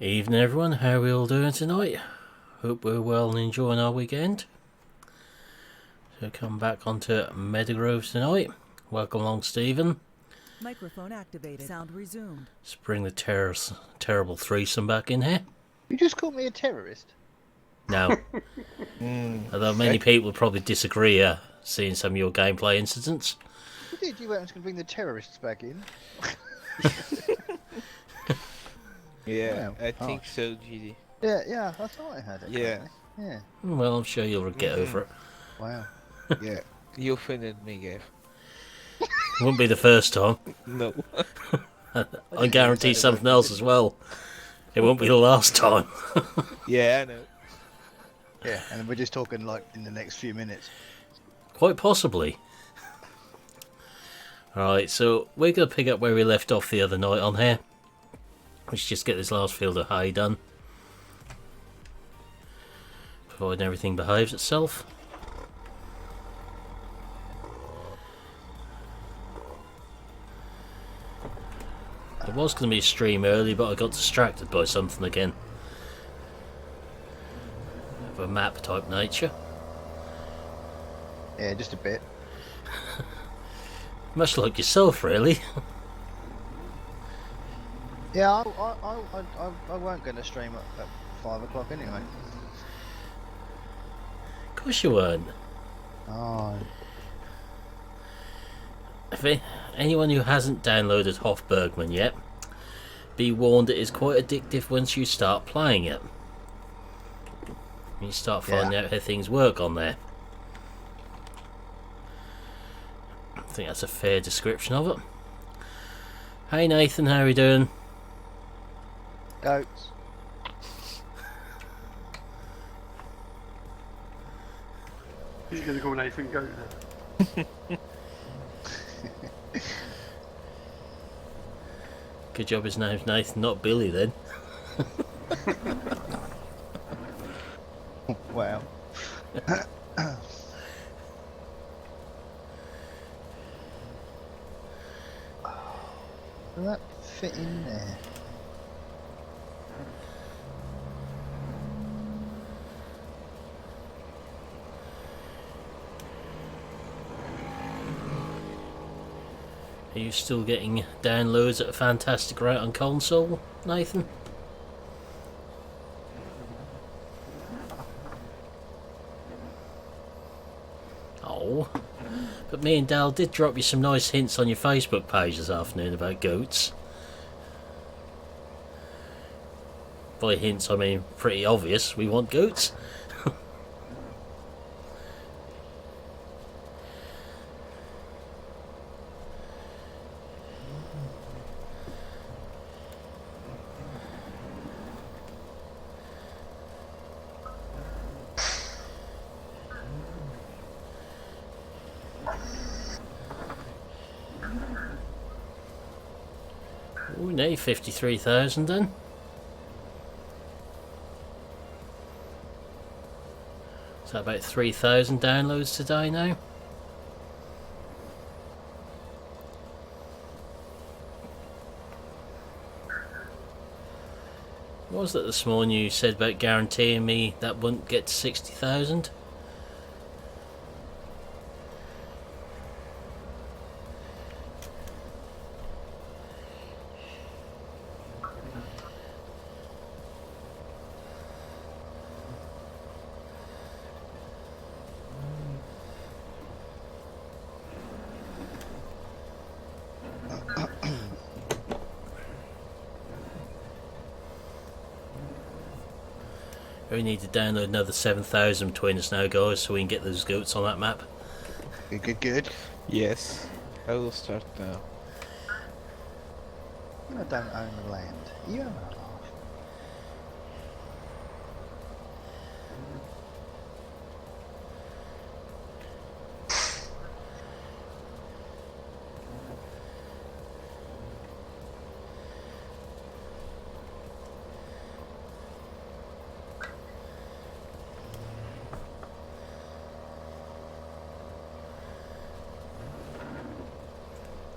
Evening everyone, how are we all doing tonight? Hope we're well and enjoying our weekend. So come back onto Meadow Grove tonight. Welcome along Stephen. Microphone activated. Sound resumed. Let's bring the terrible threesome back in here. You just called me a terrorist? No. Although many people would probably disagree seeing some of your gameplay incidents. You were going to bring the terrorists back in? Yeah, Wow. I think so, GD. Yeah, I thought I had it. Yeah. Yeah. Well, I'm sure you'll get over it. Wow. Yeah, you offended me, Gav. Wouldn't be the first time. No. I guarantee something else as well. It won't be the last time. Yeah, I know. Yeah, and we're just talking like in the next few minutes. Quite possibly. Alright, so we're going to pick up where we left off the other night on here. Let's just get this last field of hay done. Providing everything behaves itself. There was going to be a stream early, but I got distracted by something again. Of a map type nature. Yeah, just a bit. Much like yourself, really. Yeah, I weren't going to stream at 5 o'clock anyway. Of course you weren't. Oh. If anyone who hasn't downloaded Hofbergman yet, be warned it is quite addictive once you start playing it. You start finding out how things work on there. I think that's a fair description of it. Hey Nathan, how are you doing? Goats. He's going to call Nathan Goat now. Good job his name's Nathan, not Billy then. Wow. Will that fit in there? Are you still getting downloads at a fantastic rate on console, Nathan? Oh, but me and Dal did drop you some nice hints on your Facebook page this afternoon about goats. By hints I mean pretty obvious, we want goats. We need 53,000 then. Is that about 3,000 downloads today now? What was that this morning you said about guaranteeing me that wouldn't get to 60,000? We need to download another 7,000 between us now, guys, so we can get those goats on that map. Good. Yes, I will start now. I don't own the land. You own a laugh.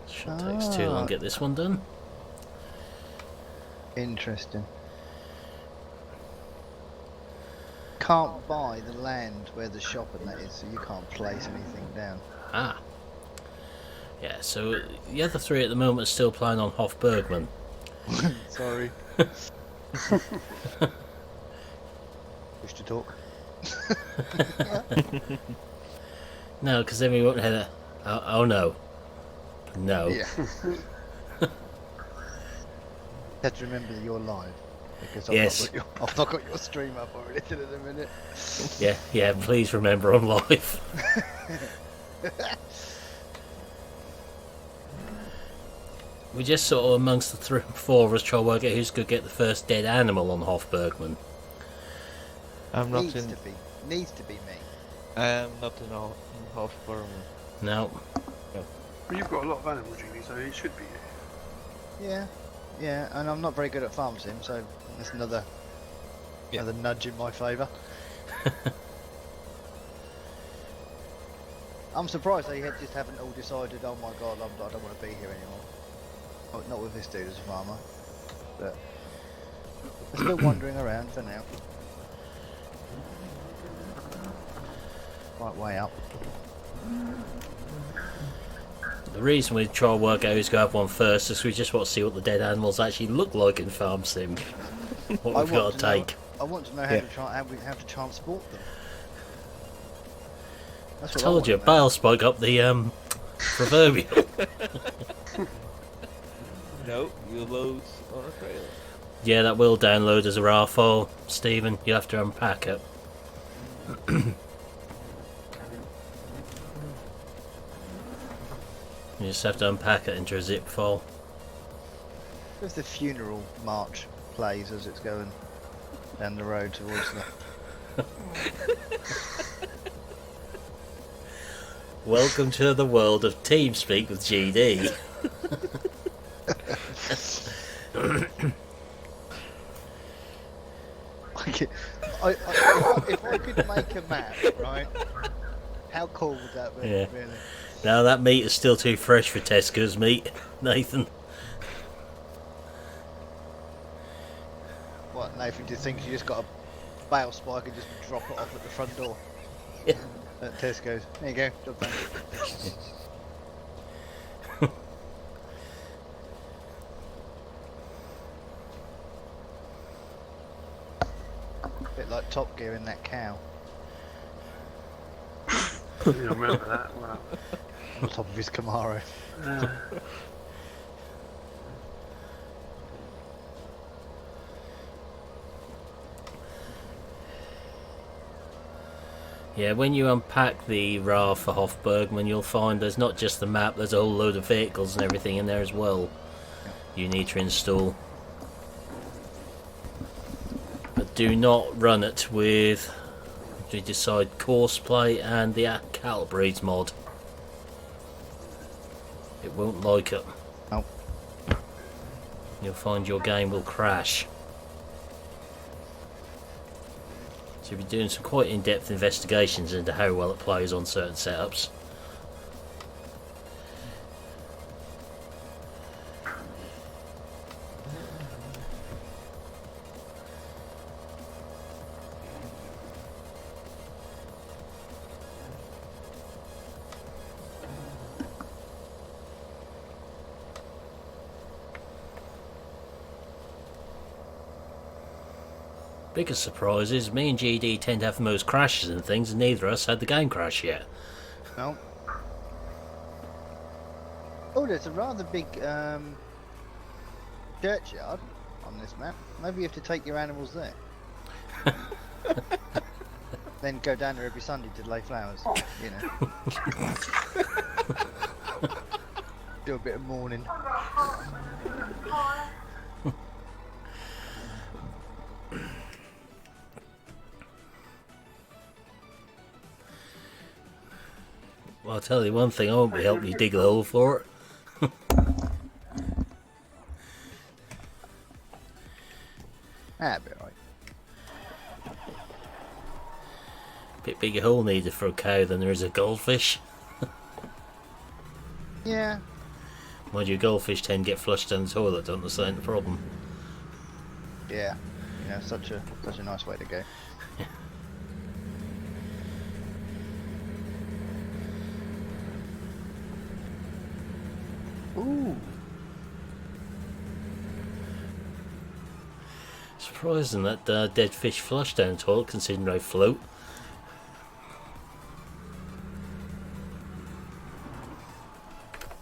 Should 'Cause it takes too long to get this one done. Interesting. can't buy the land where the shop and that is, so you can't place anything down. Ah. Yeah, so the other three at the moment are still playing on Hofbergman. Sorry. Wish to talk. No, because then we won't have a... Oh no. No. Yeah. Have to remember that you're live. Because Yes. I've not got your stream up or anything at the minute. Yeah, please remember I'm live. We just sort of amongst the 3 or 4 of us try to work out who's going to get the first dead animal on Hofbergman. I'm not Needs in. to be. Needs to be me. I'm not in half Burma. No. But you've got a lot of animals, Jimmy, so it should be you. Yeah, and I'm not very good at farm sim, so that's another nudge in my favour. I'm surprised they just haven't all decided, oh my god, I don't want to be here anymore. Oh, not with this dude as a farmer, but they're still wandering around for now. Right way up. The reason we try to work out who's going to have one first is we just want to see what the dead animals actually look like in Farm Sim. What we've got to take. I want to know how to transport them. That's I what told you, want to know. Bale spoke up the proverbial. No, you load on a trailer. Yeah, that will download as a RAW file, Stephen. You'll have to unpack it. You just have to unpack it into a zip file. If the funeral march plays as it's going down the road towards the... Welcome to the world of TeamSpeak with GD. if I could make a map, right? How cool would that be? Yeah. Really? Now that meat is still too fresh for Tesco's meat, Nathan. What, Nathan? Do you think you just got a bale spike and just drop it off at the front door? Yeah. At Tesco's. There you go. Job done. Bit like Top Gear in that cow You remember that? Wow. on top of his Camaro. Yeah, when you unpack the RAR for Hofbergman, you'll find there's not just the map, there's a whole load of vehicles and everything in there as well. You need to install. But do not run it with, you decide, Courseplay and the Cattle Breeds mod. It won't like it. Nope. You'll find your game will crash. So you'll be doing some quite in-depth investigations into how well it plays on certain setups. Biggest surprise is me and GD tend to have the most crashes and things, and neither of us had the game crash yet. No. Oh, there's a rather big churchyard on this map. Maybe you have to take your animals there. Then go down there every Sunday to lay flowers, you know. Do a bit of mourning. Well, I'll tell you one thing, I won't be helping you dig a hole for it. That'd be alright. Bit bigger hole needed for a cow than there is a goldfish. Yeah. Mind you, goldfish tend to get flushed down the toilet, don't understand the problem. Yeah. You know, such a nice way to go. Ooh. Surprising that dead fish flush down toilet, considering they float.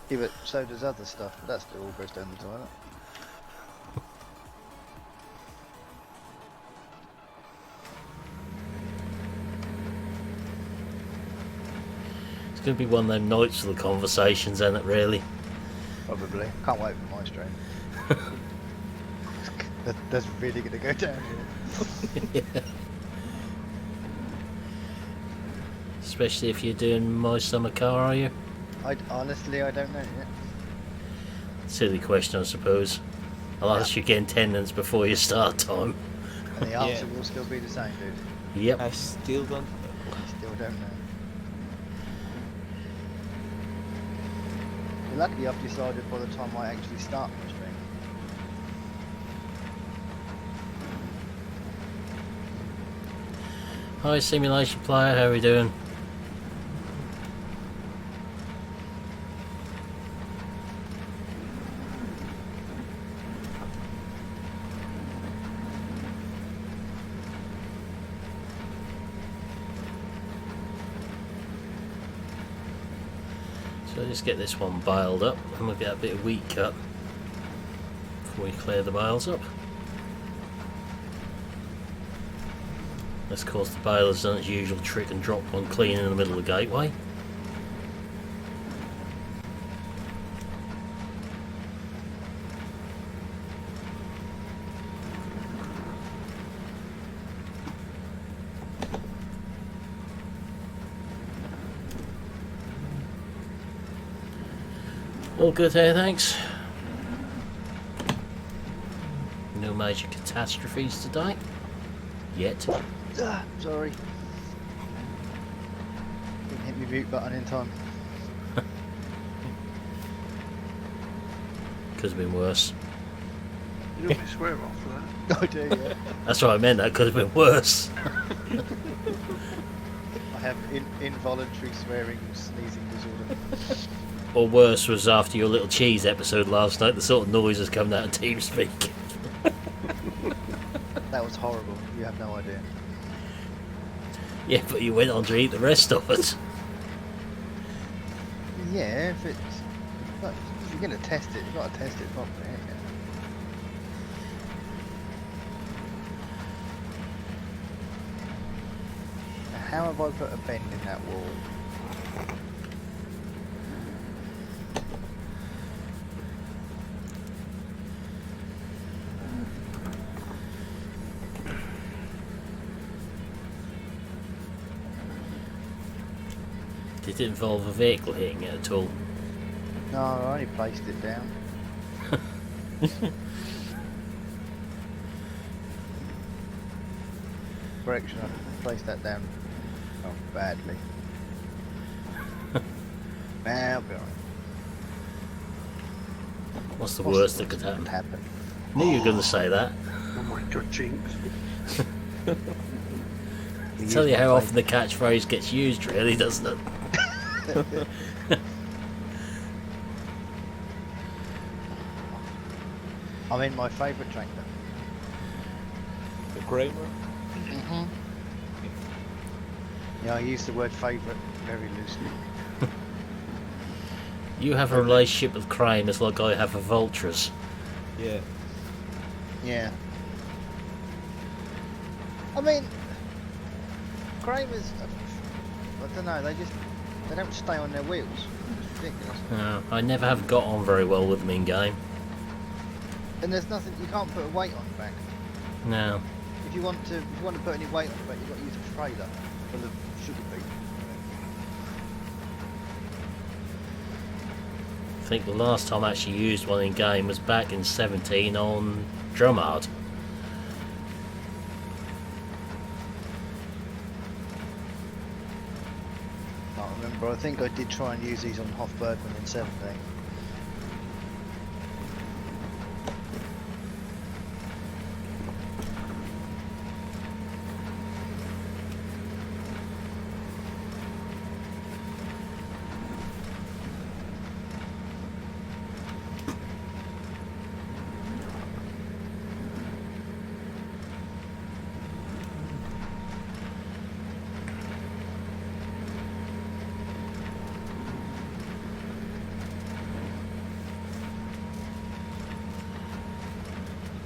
Yeah, but so does other stuff, but that still all goes down the toilet. It's going to be one of them nights for the conversations, isn't it, really? Probably. Can't wait for my stream. That's really going to go down here. Yeah. Especially if you're doing My Summer Car, are you? Honestly, I don't know yet. Silly question, I suppose. I'll ask you again 10 minutes before your start time. And the answer will still be the same, dude. Yep. I still don't. I still don't know. You're lucky I've decided by the time I actually start my stream. Hi, simulation player, how are we doing? So just get this one baled up and we'll get a bit of wheat cut before we clear the bales up. This, of course, the baler's done its usual trick and dropped one clean in the middle of the gateway. All good here, thanks. No major catastrophes today. Yet. Sorry. Didn't hit my mute button in time. Could have been worse. You normally swear after that. I do, yeah. That's what I meant, that could have been worse. I have involuntary swearing sneezing disorder. Or worse was after your little cheese episode last night, the sort of noises coming out of TeamSpeak. That was horrible. You have no idea. Yeah, but you went on to eat the rest of it. Yeah, if it's... Look, if you're going to test it, you've got to test it properly, ain't you? Now, how have I put a bend in that wall? Did it involve a vehicle hitting it at all? No, I only placed it down. Correction, I placed that down badly. Nah, I'll be alright. What's the worst that could happen? Happen. Knew you were going to say that. Oh my god, jinx. Tell you how often the catchphrase gets used, really, doesn't it? I mean, my favourite tractor. The Kramer? Yeah, I use the word favourite very loosely. You have a relationship with Kramers like I have with Vultures. Yeah. Yeah. I mean, Kramers, I don't know, they don't stay on their wheels. It's ridiculous. No, I never have got on very well with them in game. And there's nothing, you can't put a weight on the back. No. If you want to put any weight on the back, you've got to use a trailer full of sugar beet. I think the last time I actually used one in game was back in 17 on Drumard. Can't remember. I think I did try and use these on Hofbergman in 17.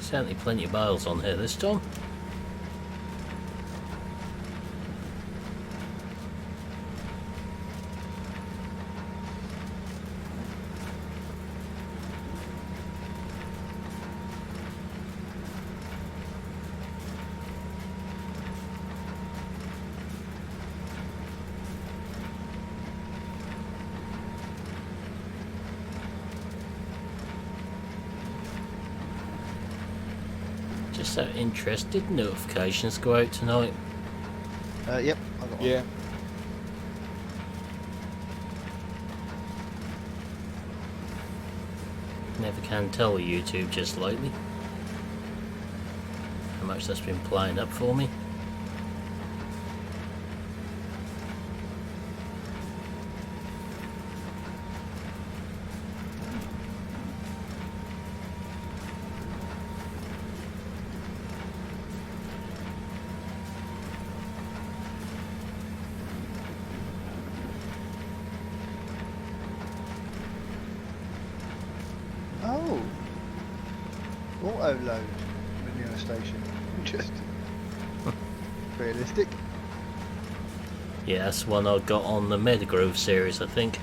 Certainly plenty of bales on here this time. Just out of interest, did notifications go out tonight? Yep, I got one. Yeah. Never can tell with YouTube just lately. How much that's been playing up for me. Oh! Auto load manure station. Interesting. Realistic. Yeah, that's one I got on the Meadow Grove series, I think.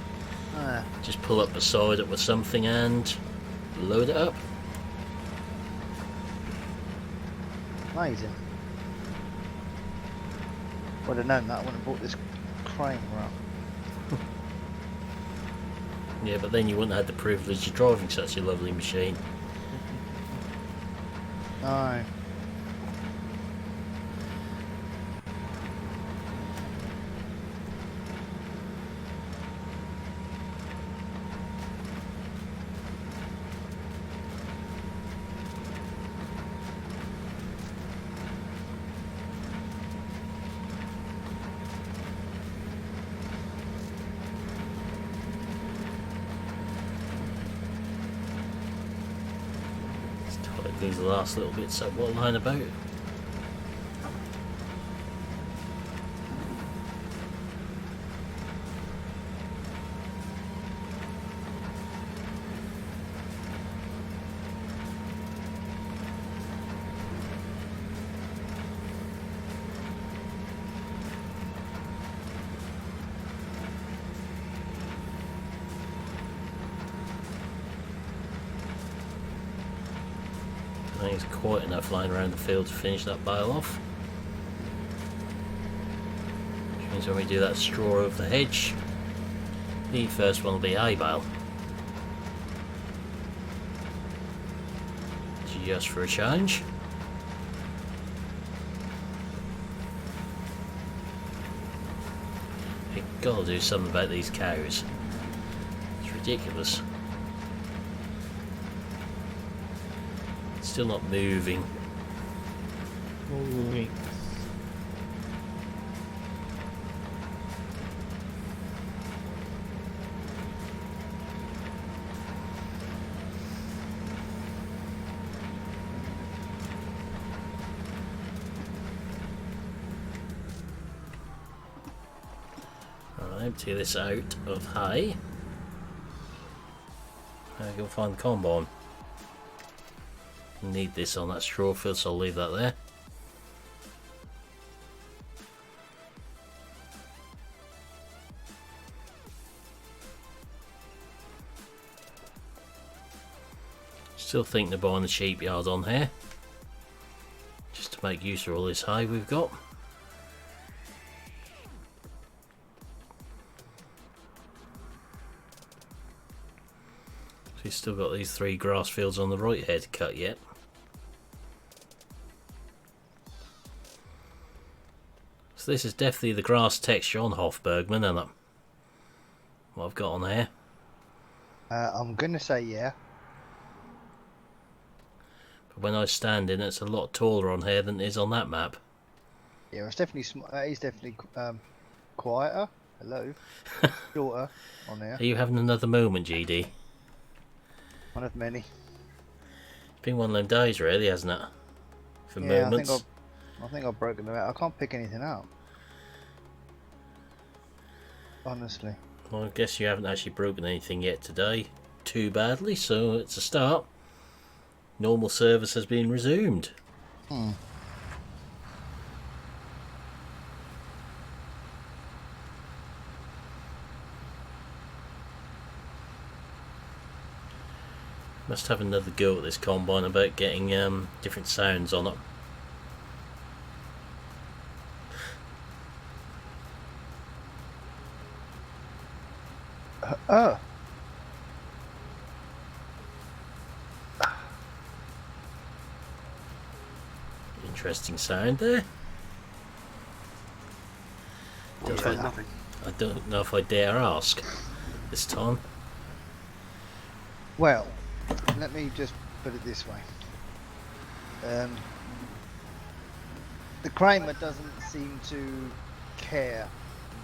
Ah, Just pull up beside it with something and load it up. amazing. Would have known that, I wouldn't have bought this crane right. Yeah, but then you wouldn't have had the privilege of driving such a lovely machine. No. These last little bits up what line about. I think it's quite enough lying around the field to finish that bale off. Which means when we do that straw over the hedge, the first one will be a bale. Just for a change. You've got to do something about these cows. It's ridiculous. Still not moving. Moving. I'll empty this out of hay. I'll go find the combine. Need this on that straw field, so I'll leave that there. Still thinking of buying the sheep yard on here, just to make use of all this hay we've got. We've still got these 3 grass fields on the right here to cut yet. So this is definitely the grass texture on Hofbergman, isn't it? What I've got on here. I'm gonna say yeah. But when I stand in, it's a lot taller on here than it is on that map. Yeah, it's definitely it's definitely quieter. Hello. Shorter on there. Are you having another moment, GD? One of many. Been one of them days, really, hasn't it? For Yeah, moments. I think I've broken them out. I can't pick anything out. Honestly. Well, I guess you haven't actually broken anything yet today too badly, so it's a start. Normal service has been resumed. Must have another go at this combine about getting different sounds on it. Oh. Interesting sound there. Well, it's nothing. I don't know if I dare ask this time. Well, let me just put it this way. The Kramer doesn't seem to care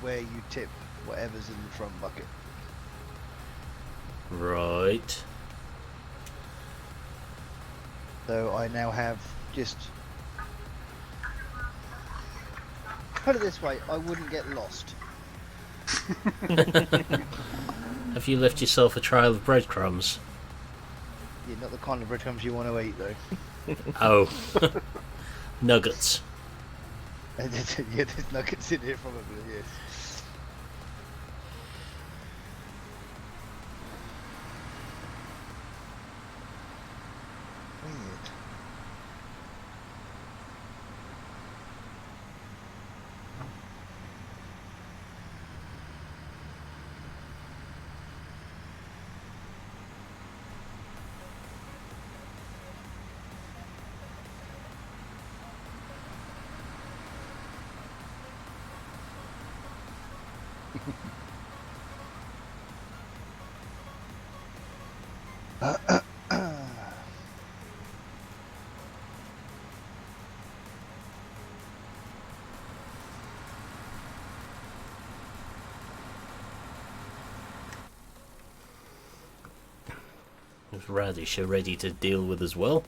where you tip whatever's in the front bucket. Right. So I now have just... Put it this way, I wouldn't get lost. Have you left yourself a trail of breadcrumbs? You're not the kind of breadcrumbs you want to eat, though. Oh. Nuggets. Yeah, there's nuggets in here, probably, yes. Weird. There's radish are ready to deal with as well.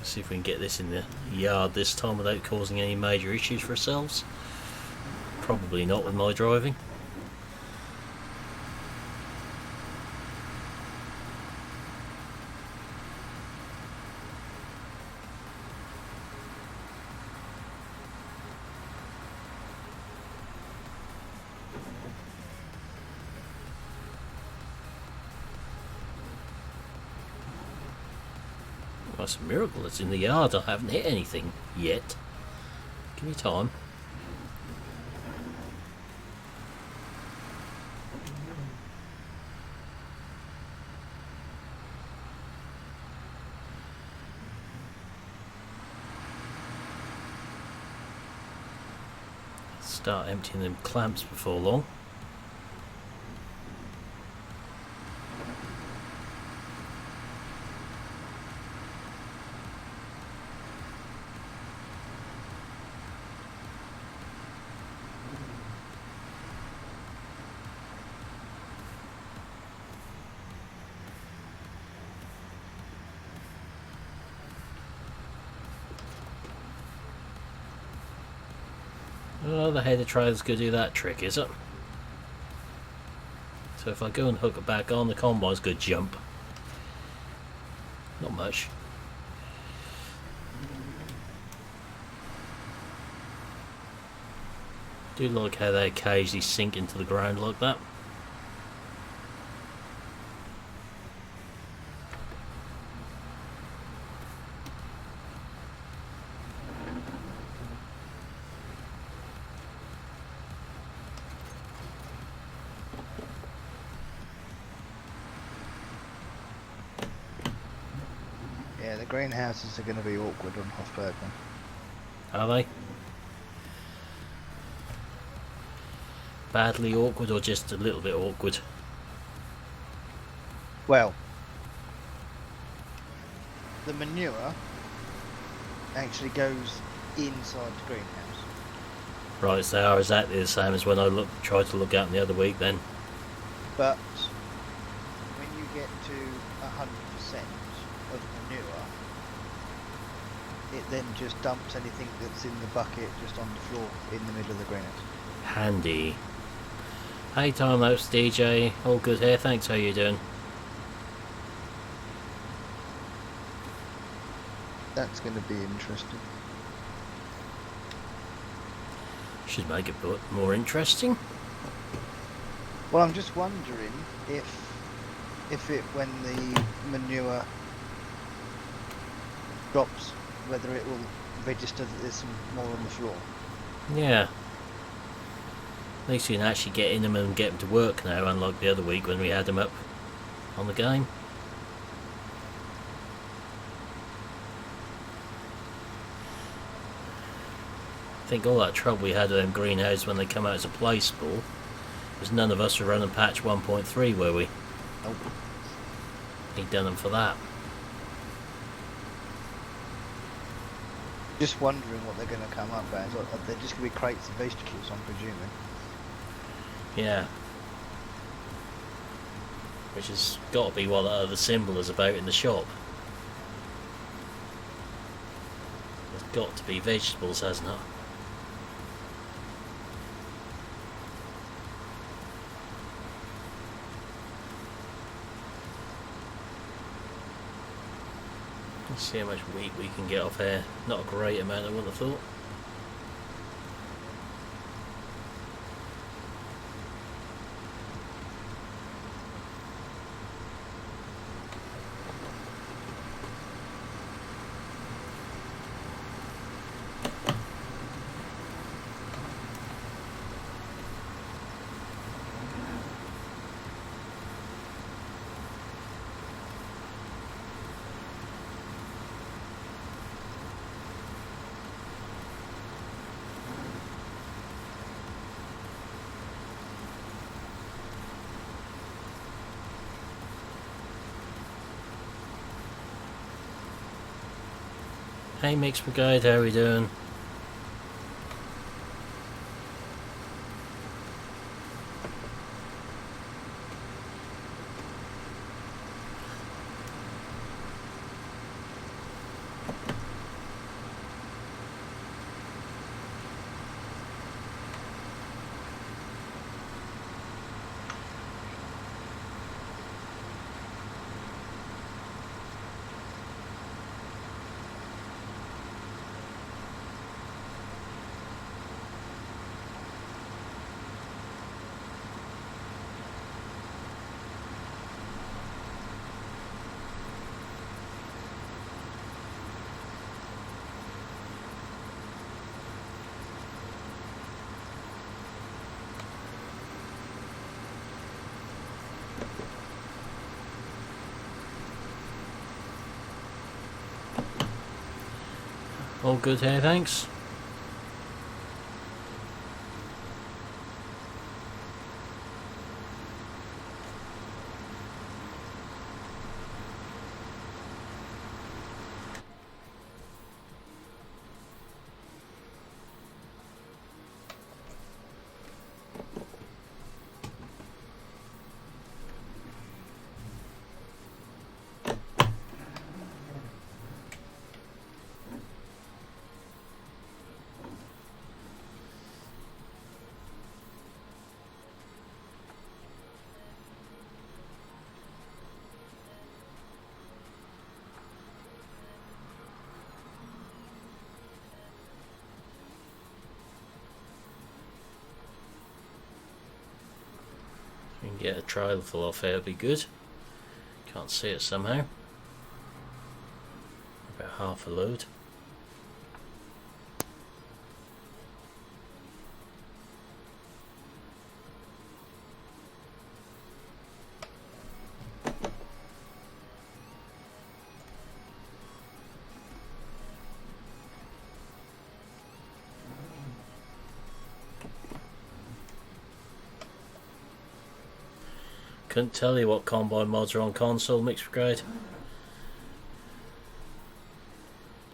See if we can get this in the yard this time without causing any major issues for ourselves. Probably not with my driving. Well, it's a miracle it's in the yard. I haven't hit anything yet. Give me time. Start emptying them clamps before long. Oh, the header trailer's going to do that trick, is it? So if I go and hook it back on, the combine's going to jump. Not much. Do like how they occasionally sink into the ground like that. Yeah, the greenhouses are going to be awkward on Hofbergman. Are they? Badly awkward or just a little bit awkward? Well, the manure actually goes inside the greenhouse. Right, so they are exactly the same as when I tried to look out the other week then. But when you get to 100% of manure, it then just dumps anything that's in the bucket just on the floor in the middle of the greenhouse. Handy. Hey, time lapse DJ, all good here. Thanks. How you doing? That's going to be interesting. Should make it more interesting. Well, I'm just wondering if it, when the manure drops, whether it will register that there's some more on the floor. Yeah. At least you can actually get in them and get them to work now, unlike the other week when we had them up on the game. I think all that trouble we had with them greenhouses when they come out as a play spool was none of us were running patch 1.3, were we? Nope. He'd done them for that. Just wondering what they're going to come up as. They're just going to be crates of vegetables, I'm presuming. Yeah. Which has got to be what that other symbol is about in the shop. There's got to be vegetables, hasn't it? Let's see how much wheat we can get off here. Not a great amount, I wouldn't have thought. Hey Mix Brigade, how are we doing? All good here, thanks. We can get a trial full off here, it'd be good. Can't see it somehow. About half a load. Couldn't tell you what combine mods are on console, Mixed Brigade.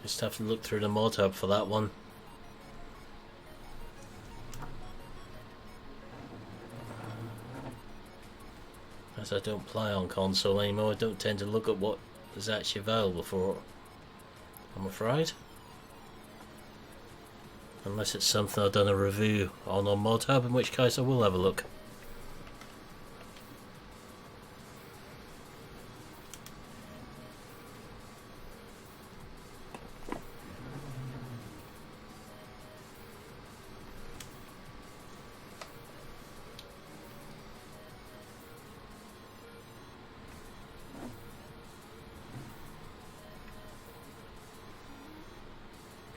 Just have to look through the mod hub for that one. As I don't play on console anymore, I don't tend to look at what is actually available for it, I'm afraid. Unless it's something I've done a review on mod hub, in which case I will have a look.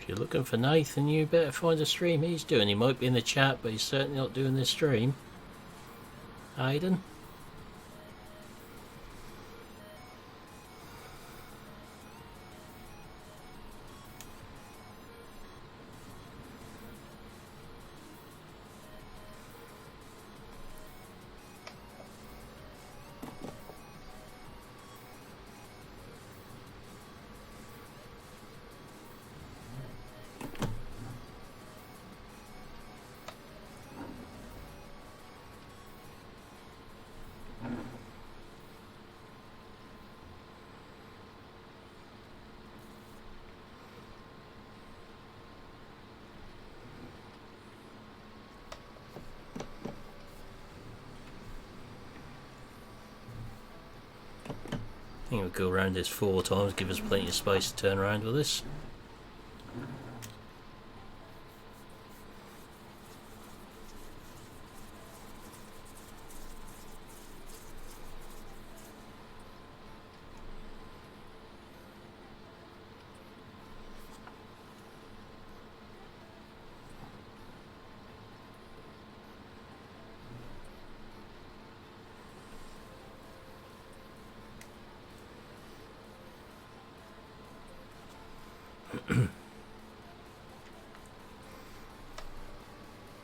If you're looking for Nathan, you better find a stream he's doing. He might be in the chat, but he's certainly not doing this stream. Aiden? I think we'll go around this 4 times, give us plenty of space to turn around with this.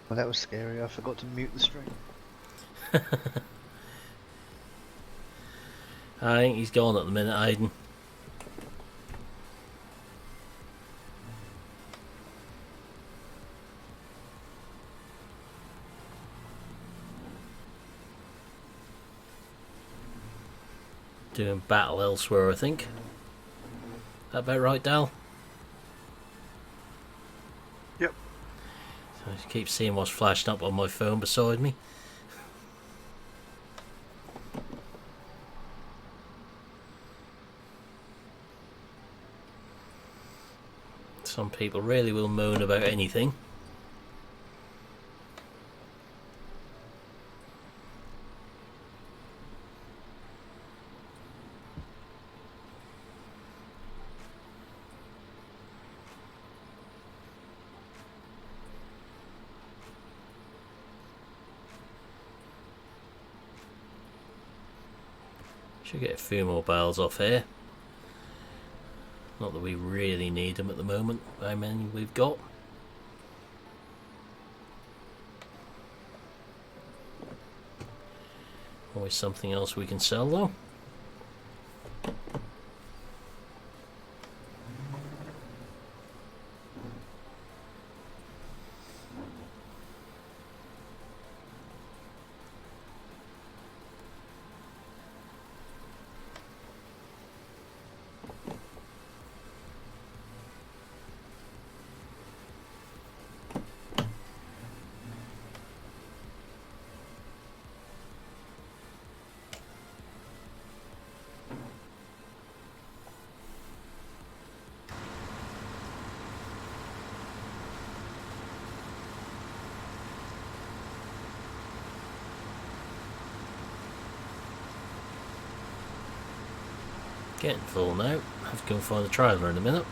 Well, that was scary. I forgot to mute the stream. I think he's gone at the minute, Aiden. Doing battle elsewhere, I think. That about right, Dal? Yep. So I just keep seeing what's flashing up on my phone beside me. Some people really will moan about anything. Should get a few more bales off here. Not that we really need them at the moment, how many we've got. Always something else we can sell though. Getting full now. Have to go and find the trailer in a minute.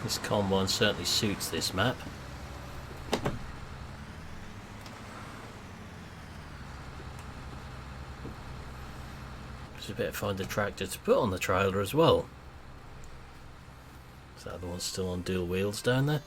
This combine certainly suits this map. Just better find a tractor to put on the trailer as well. Is that the one still on dual wheels down there?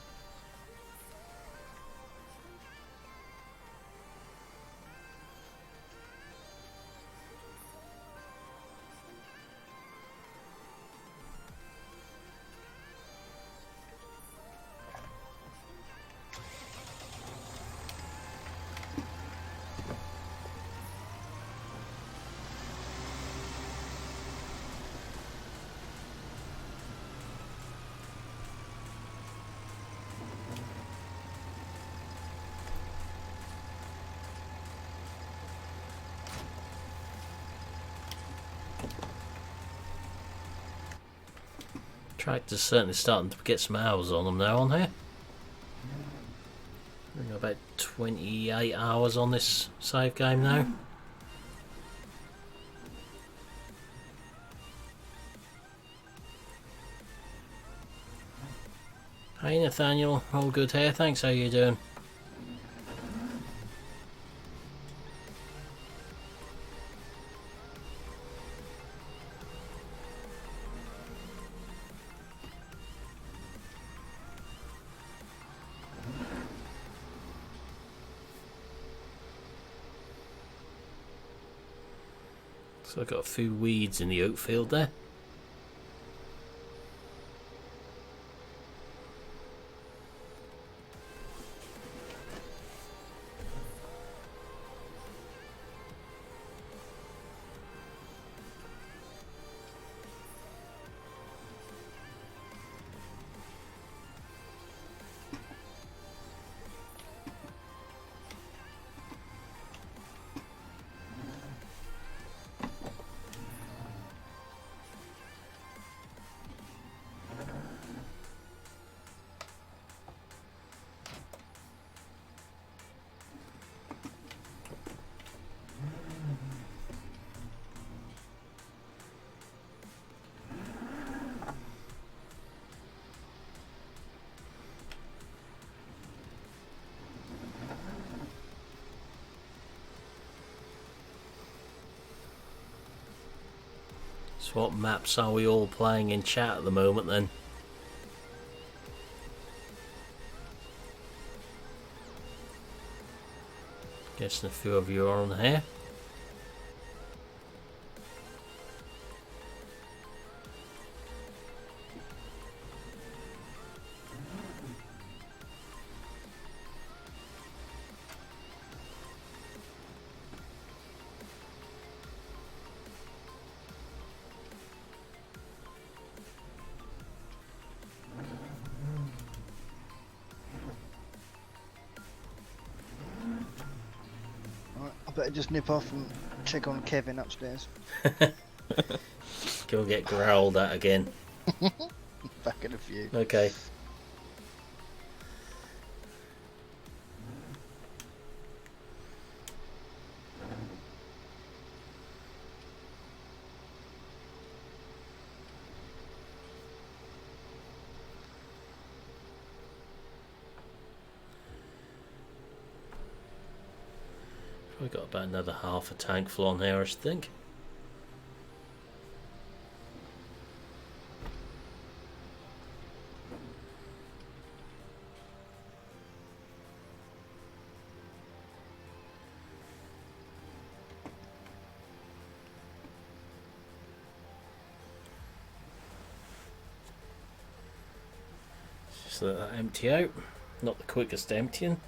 Tractor's certainly starting to get some hours on them now on here. We've got about 28 hours on this save game now. Hey Nathaniel, all good here, thanks, how you doing? So I've got a few weeds in the oat field there. So what maps are we all playing in chat at the moment then? Guessing a few of you are on here. I better just nip off and check on Kevin upstairs. Go get growled at again. Back in a few. Okay. We've got about another half a tank full on here, I think. Just let that empty out. Not the quickest emptying.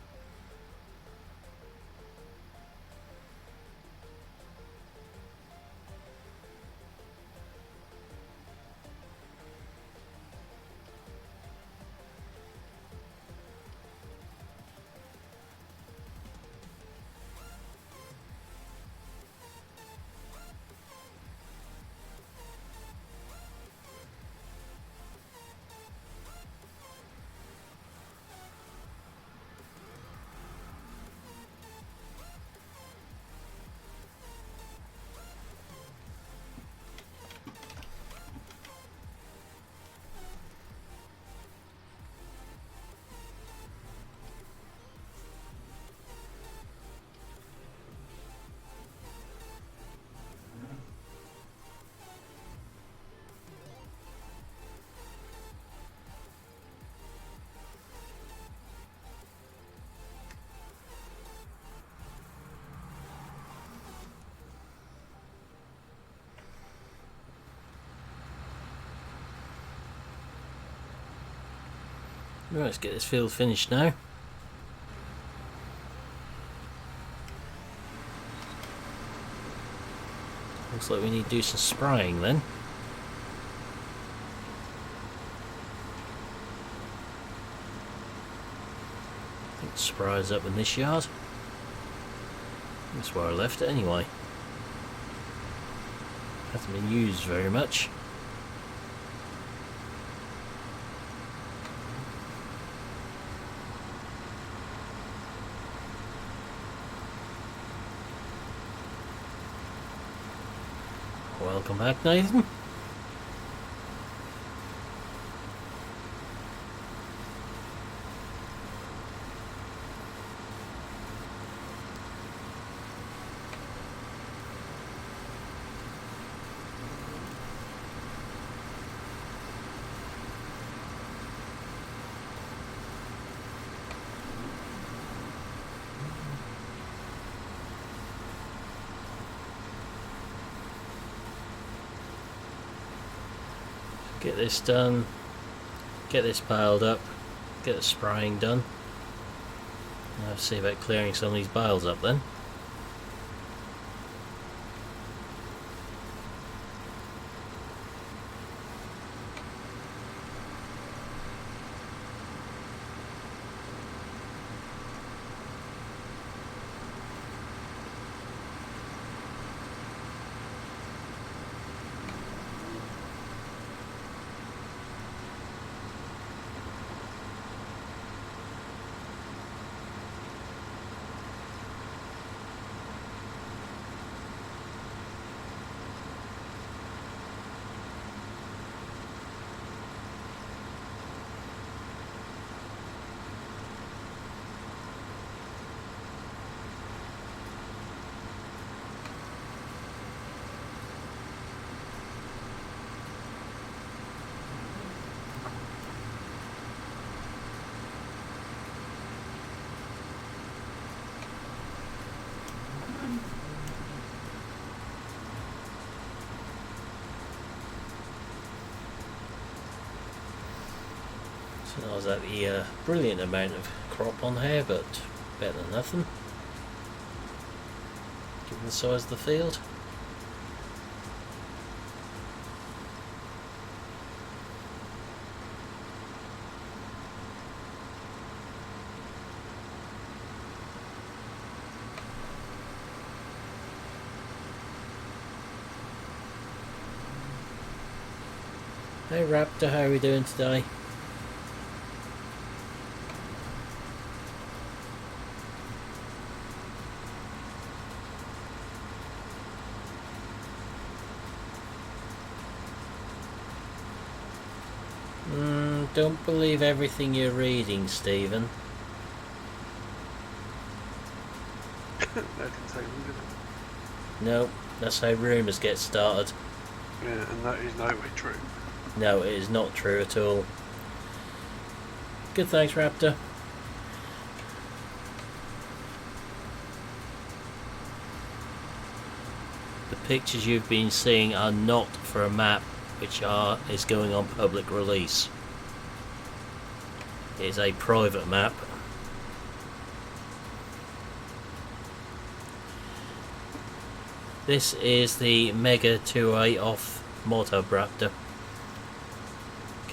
Right, let's get this field finished now. Looks like we need to do some spraying then. I think the sprayer's up in this yard. That's where I left it anyway. Hasn't been used very much. Welcome back, Nathan. Get this done, get this piled up, get the spraying done. I'll see about clearing some of these bales up then. So that was at the brilliant amount of crop on here, but better than nothing, given the size of the field. Hey Raptor, how are we doing today? Don't believe everything you're reading, Stephen. That didn't say one, did it? No, that's how rumours get started. Yeah, and that is no way true. No, it is not true at all. Good, thanks, Raptor. The pictures you've been seeing are not for a map which is going on public release. It is a private map. This is the Mega 2A off Motherboard.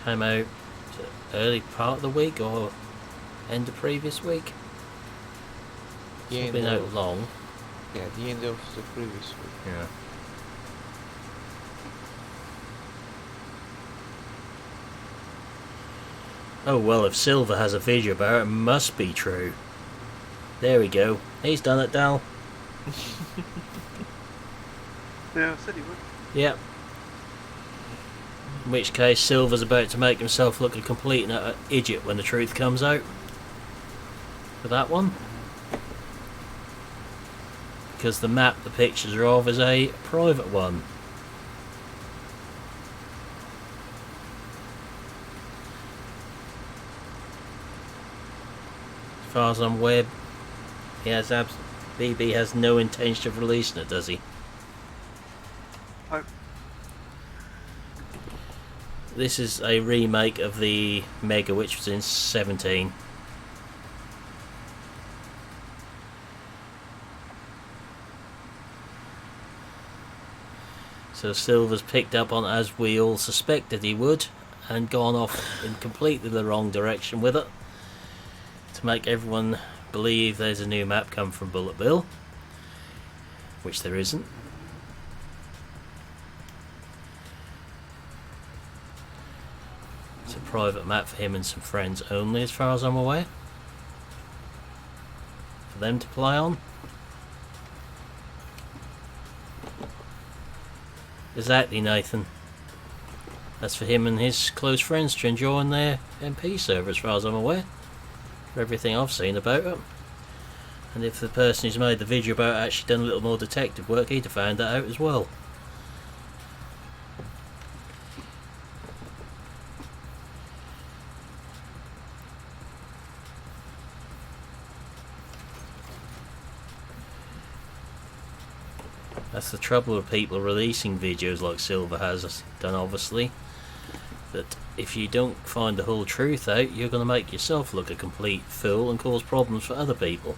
Came out early part of the week or end of previous week. It's not been out long. Yeah, the end of the previous week. Yeah. Oh well, if Silver has a video about it, it must be true. There we go. He's done it, Dal. Yeah, I said he would. Yep. In which case, Silver's about to make himself look a complete and utter idiot when the truth comes out. For that one. Because the map the pictures are of is a private one. As far as I'm aware, BB has no intention of releasing it, does he? Oh, This is a remake of the Mega, which was in 17. So Silver's picked up on, as we all suspected he would, and gone off in completely the wrong direction with it, to make everyone believe there's a new map come from Bullet Bill, which there isn't. It's a private map for him and some friends only, as far as I'm aware, for them to play on. Exactly, Nathan. That's for him and his close friends to enjoy on their MP server, as far as I'm aware. For everything I've seen about it. And if the person who's made the video about it actually done a little more detective work, he'd have found that out as well. That's the trouble with people releasing videos like Silver has done, obviously. That if you don't find the whole truth out, you're going to make yourself look a complete fool and cause problems for other people.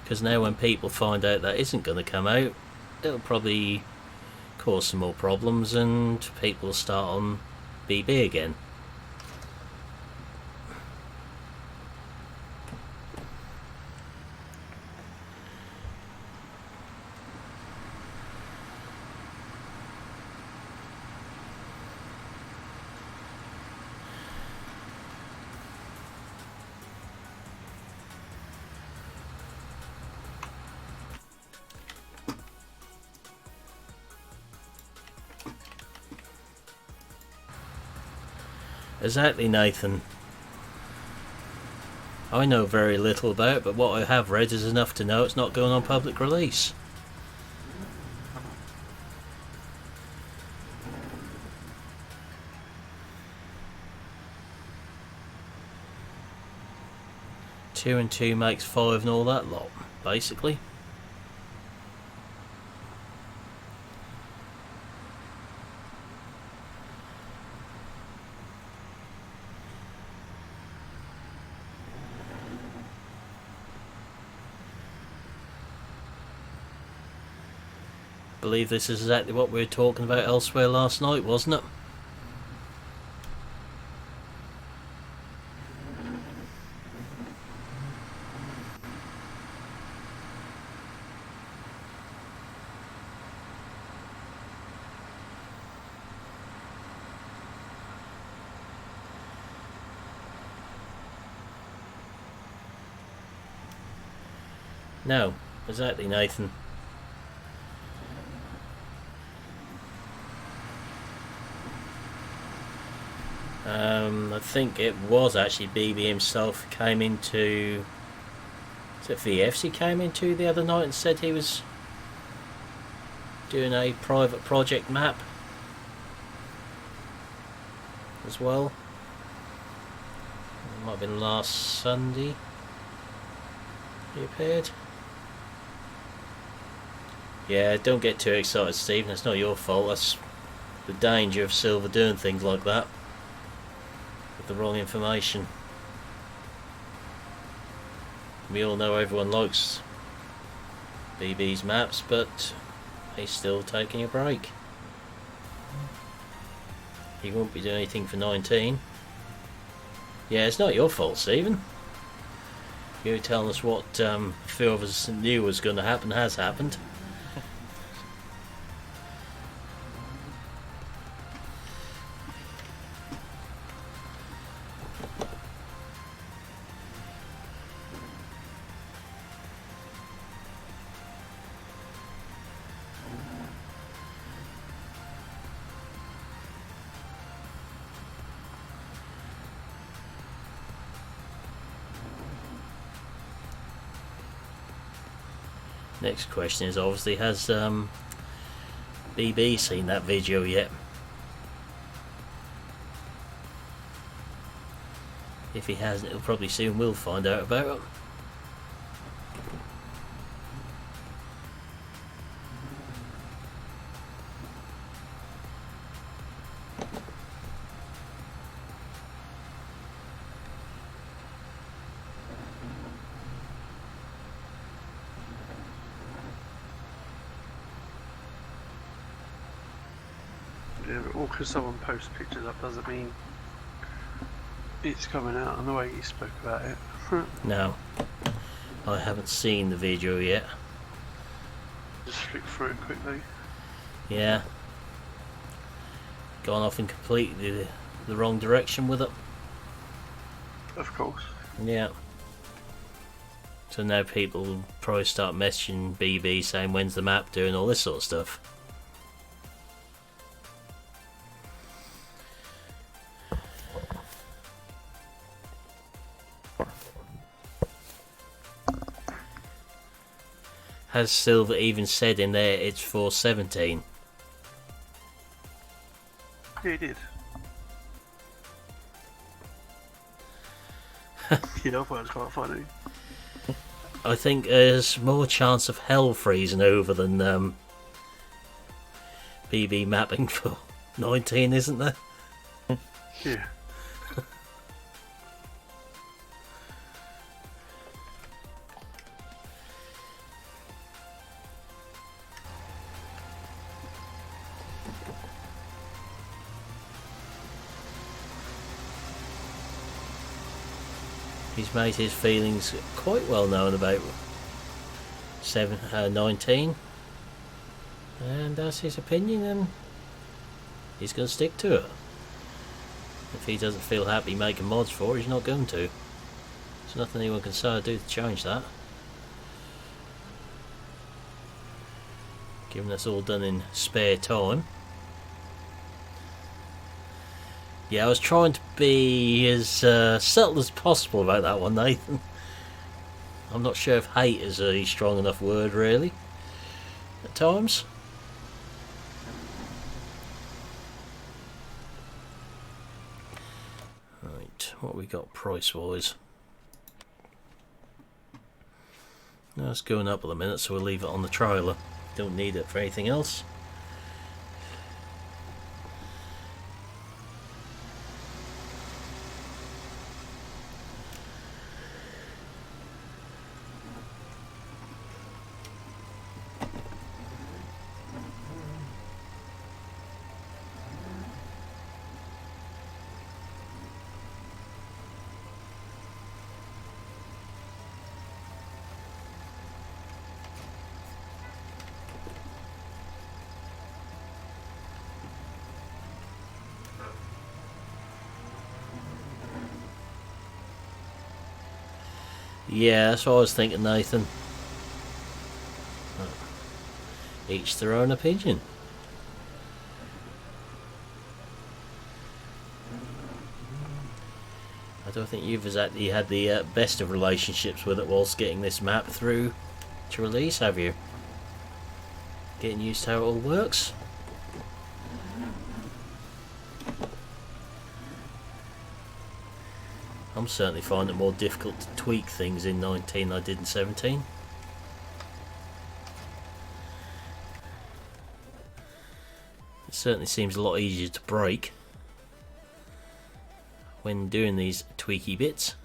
Because now when people find out that isn't going to come out, it'll probably cause some more problems and people will start on BB again. Exactly, Nathan. I know very little about it, but what I have read is enough to know it's not going on public release. Two and two makes 5 and all that lot, basically. I believe this is exactly what we were talking about elsewhere last night, wasn't it? No, exactly, Nathan. I think it was actually BB himself came into... Is it VFs he came into the other night and said he was doing a private project map as well. It might have been last Sunday he appeared. Yeah, don't get too excited, Stephen. It's not your fault. That's the danger of Silver doing things like that with the wrong information. We all know everyone likes BB's maps, but he's still taking a break. He won't be doing anything for 19. Yeah, it's not your fault, Stephen. You were telling us what few of us knew was going to happen has happened. Next question is obviously, has BB seen that video yet? If he hasn't, he'll probably soon will find out about it. Yeah, but all because someone posts pictures up doesn't mean it's coming out and the way you spoke about it. No, I haven't seen the video yet. Just flick through it quickly. Yeah, gone off in completely the wrong direction with it. Of course. Yeah. So now people will probably start messaging BB saying when's the map doing all this sort of stuff. Has Silver even said in there it's for 17? Yeah, he did. Yeah, I thought it was quite funny. I think there's more chance of hell freezing over than BB mapping for 19, isn't there? Yeah. He's made his feelings quite well known about 19, and that's his opinion, and he's going to stick to it. If he doesn't feel happy making mods for it, he's not going to. There's nothing anyone can say or do to change that. Given that's all done in spare time. Yeah, I was trying to be as subtle as possible about that one, Nathan. I'm not sure if hate is a strong enough word, really, at times. Right, what we got price-wise? No, it's going up at the minute, so we'll leave it on the trailer. Don't need it for anything else. Yeah, that's what I was thinking, Nathan. Each their own opinion. I don't think you've exactly had the best of relationships with it whilst getting this map through to release, have you? Getting used to how it all works? I'm certainly finding it more difficult to tweak things in 19 than I did in 17. It certainly seems a lot easier to break when doing these tweaky bits.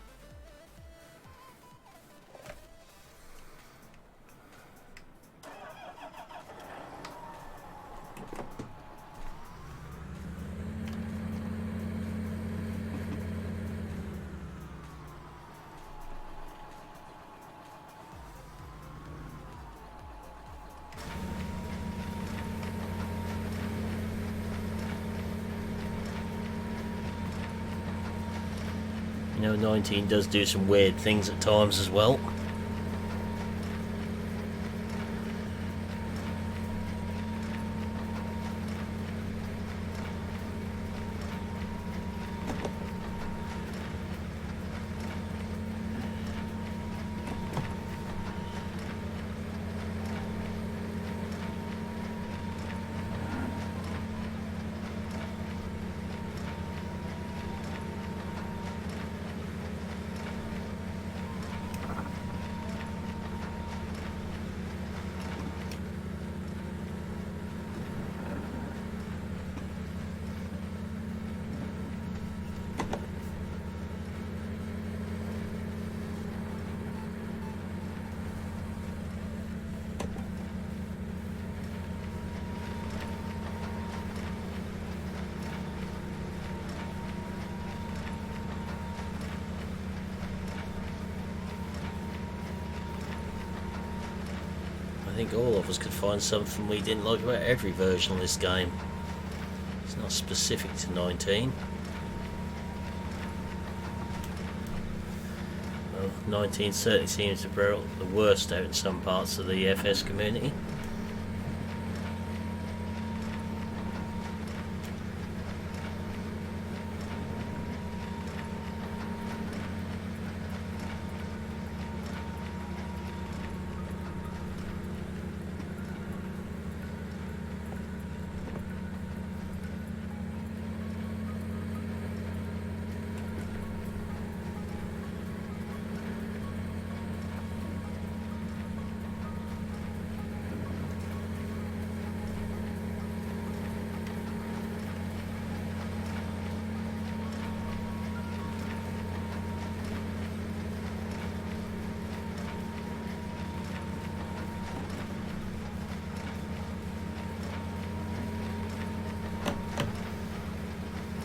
You know, 19 does do some weird things at times as well. I think all of us could find something we didn't like about every version of this game. It's not specific to 19. Well, 19 certainly seems to bring the worst out in some parts of the FS community.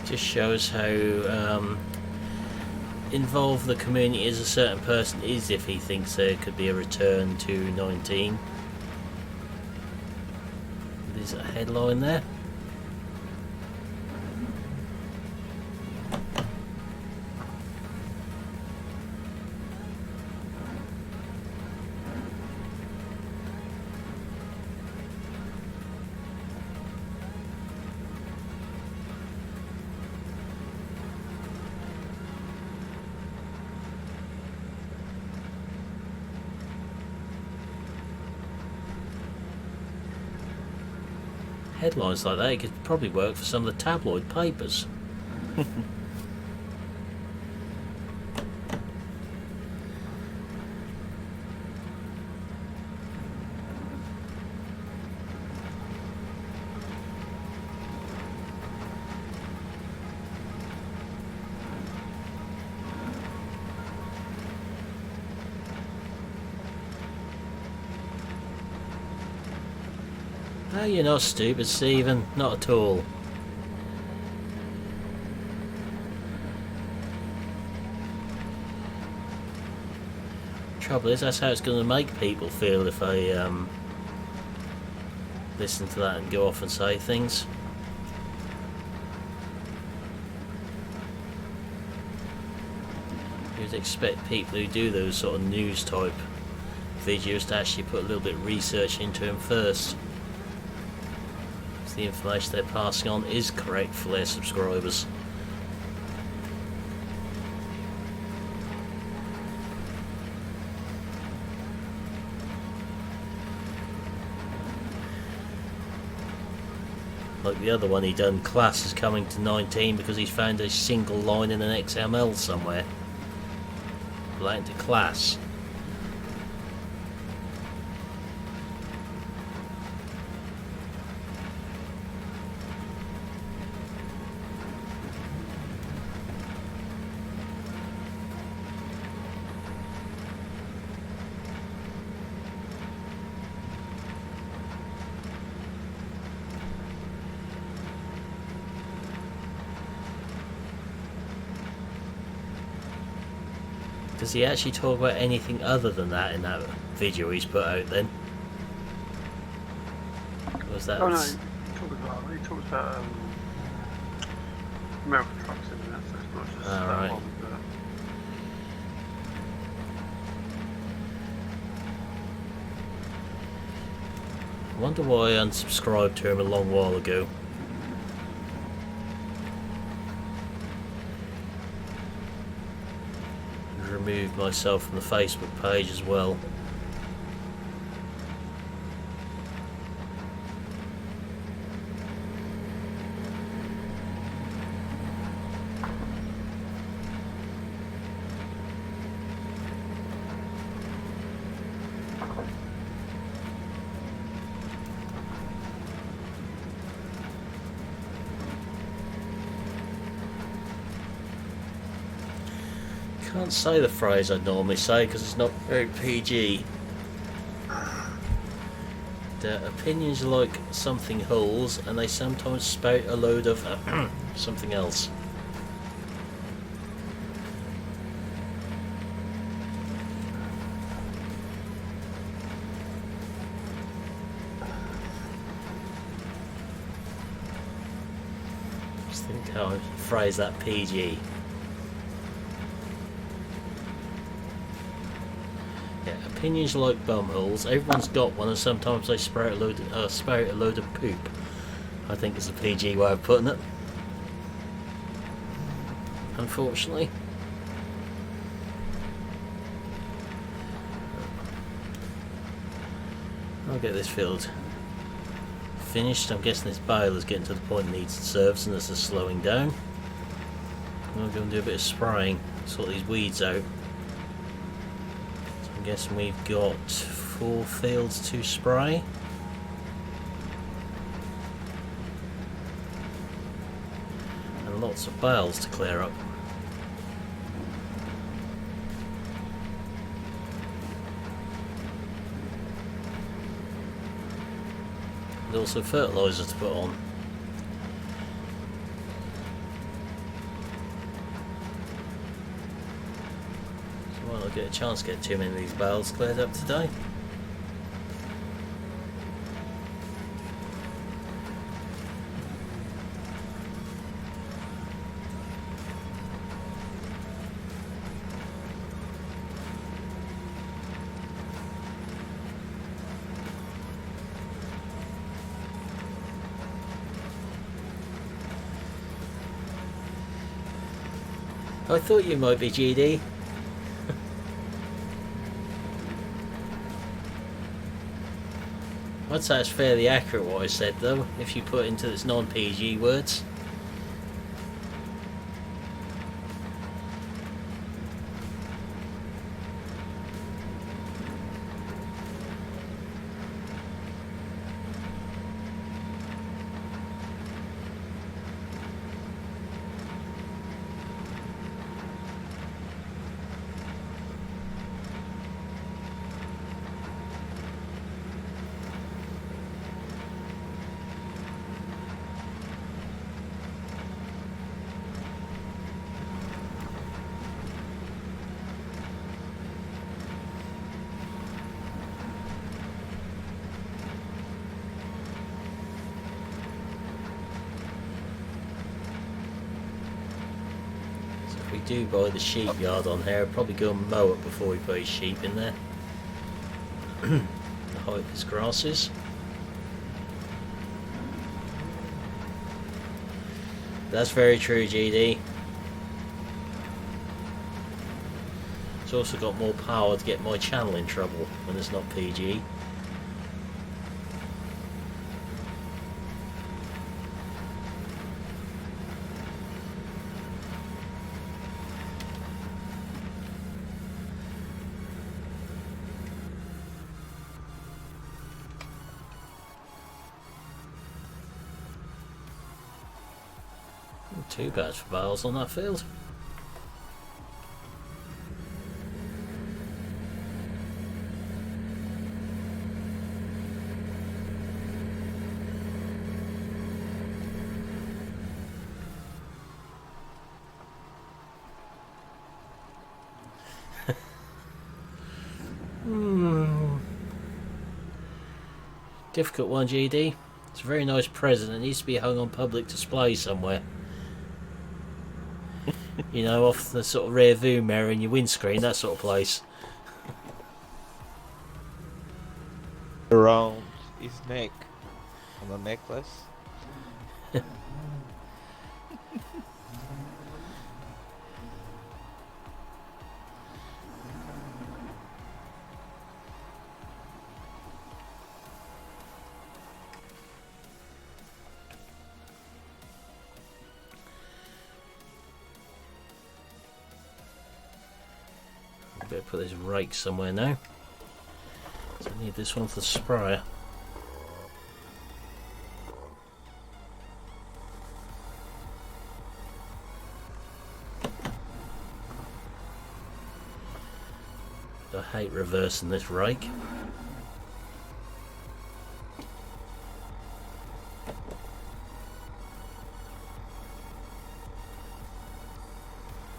Just shows how involved the community is a certain person is if he thinks there could be a return to 19. There's a headline there. Headlines like that, it could probably work for some of the tabloid papers. Oh, you're not stupid, Stephen. Not at all. Trouble is, that's how it's going to make people feel if they listen to that and go off and say things. You'd expect people who do those sort of news type videos to actually put a little bit of research into them first. The information they're passing on is correct for their subscribers. Like the other one he done, class is coming to 19 because he's found a single line in an XML somewhere relating to class. Does he actually talk about anything other than that in that video he's put out then? Was that? Oh no, he talks about American trucks and that, so it's not just that right. one. I wonder why I unsubscribed to him a long while ago. Removed myself from the Facebook page as well. Can't say the phrase I'd normally say because it's not very PG. The opinions are like something holes and they sometimes spout a load of something else. Just think how I'd phrase that PG. Yeah, opinions like bumholes. Everyone's got one, and sometimes they spout a load of poop. I think is a PG way of putting it. Unfortunately. I'll get this field finished. I'm guessing this bale is getting to the point it needs service and this is slowing down. I'll go and do a bit of spraying, sort these weeds out. So I'm guessing we've got 4 fields to spray. And lots of bales to clear up. And also fertiliser to put on. So I might not get a chance to get too many of these bales cleared up today. I thought you might be GD. I'd say it's fairly accurate what I said though, if you put into its non-PG words. We do buy the sheep yard on here. I'll probably go and mow it before we put his sheep in there. The height his grasses. That's very true, GD. It's also got more power to get my channel in trouble when it's not PG. Not too bad for bales on that field. Difficult one, GD. It's a very nice present. It needs to be hung on public display somewhere. You know, off the sort of rear view mirror in your windscreen, that sort of place. Around his neck on a necklace. Better put this rake somewhere now. So I need this one for the sprayer. I hate reversing this rake.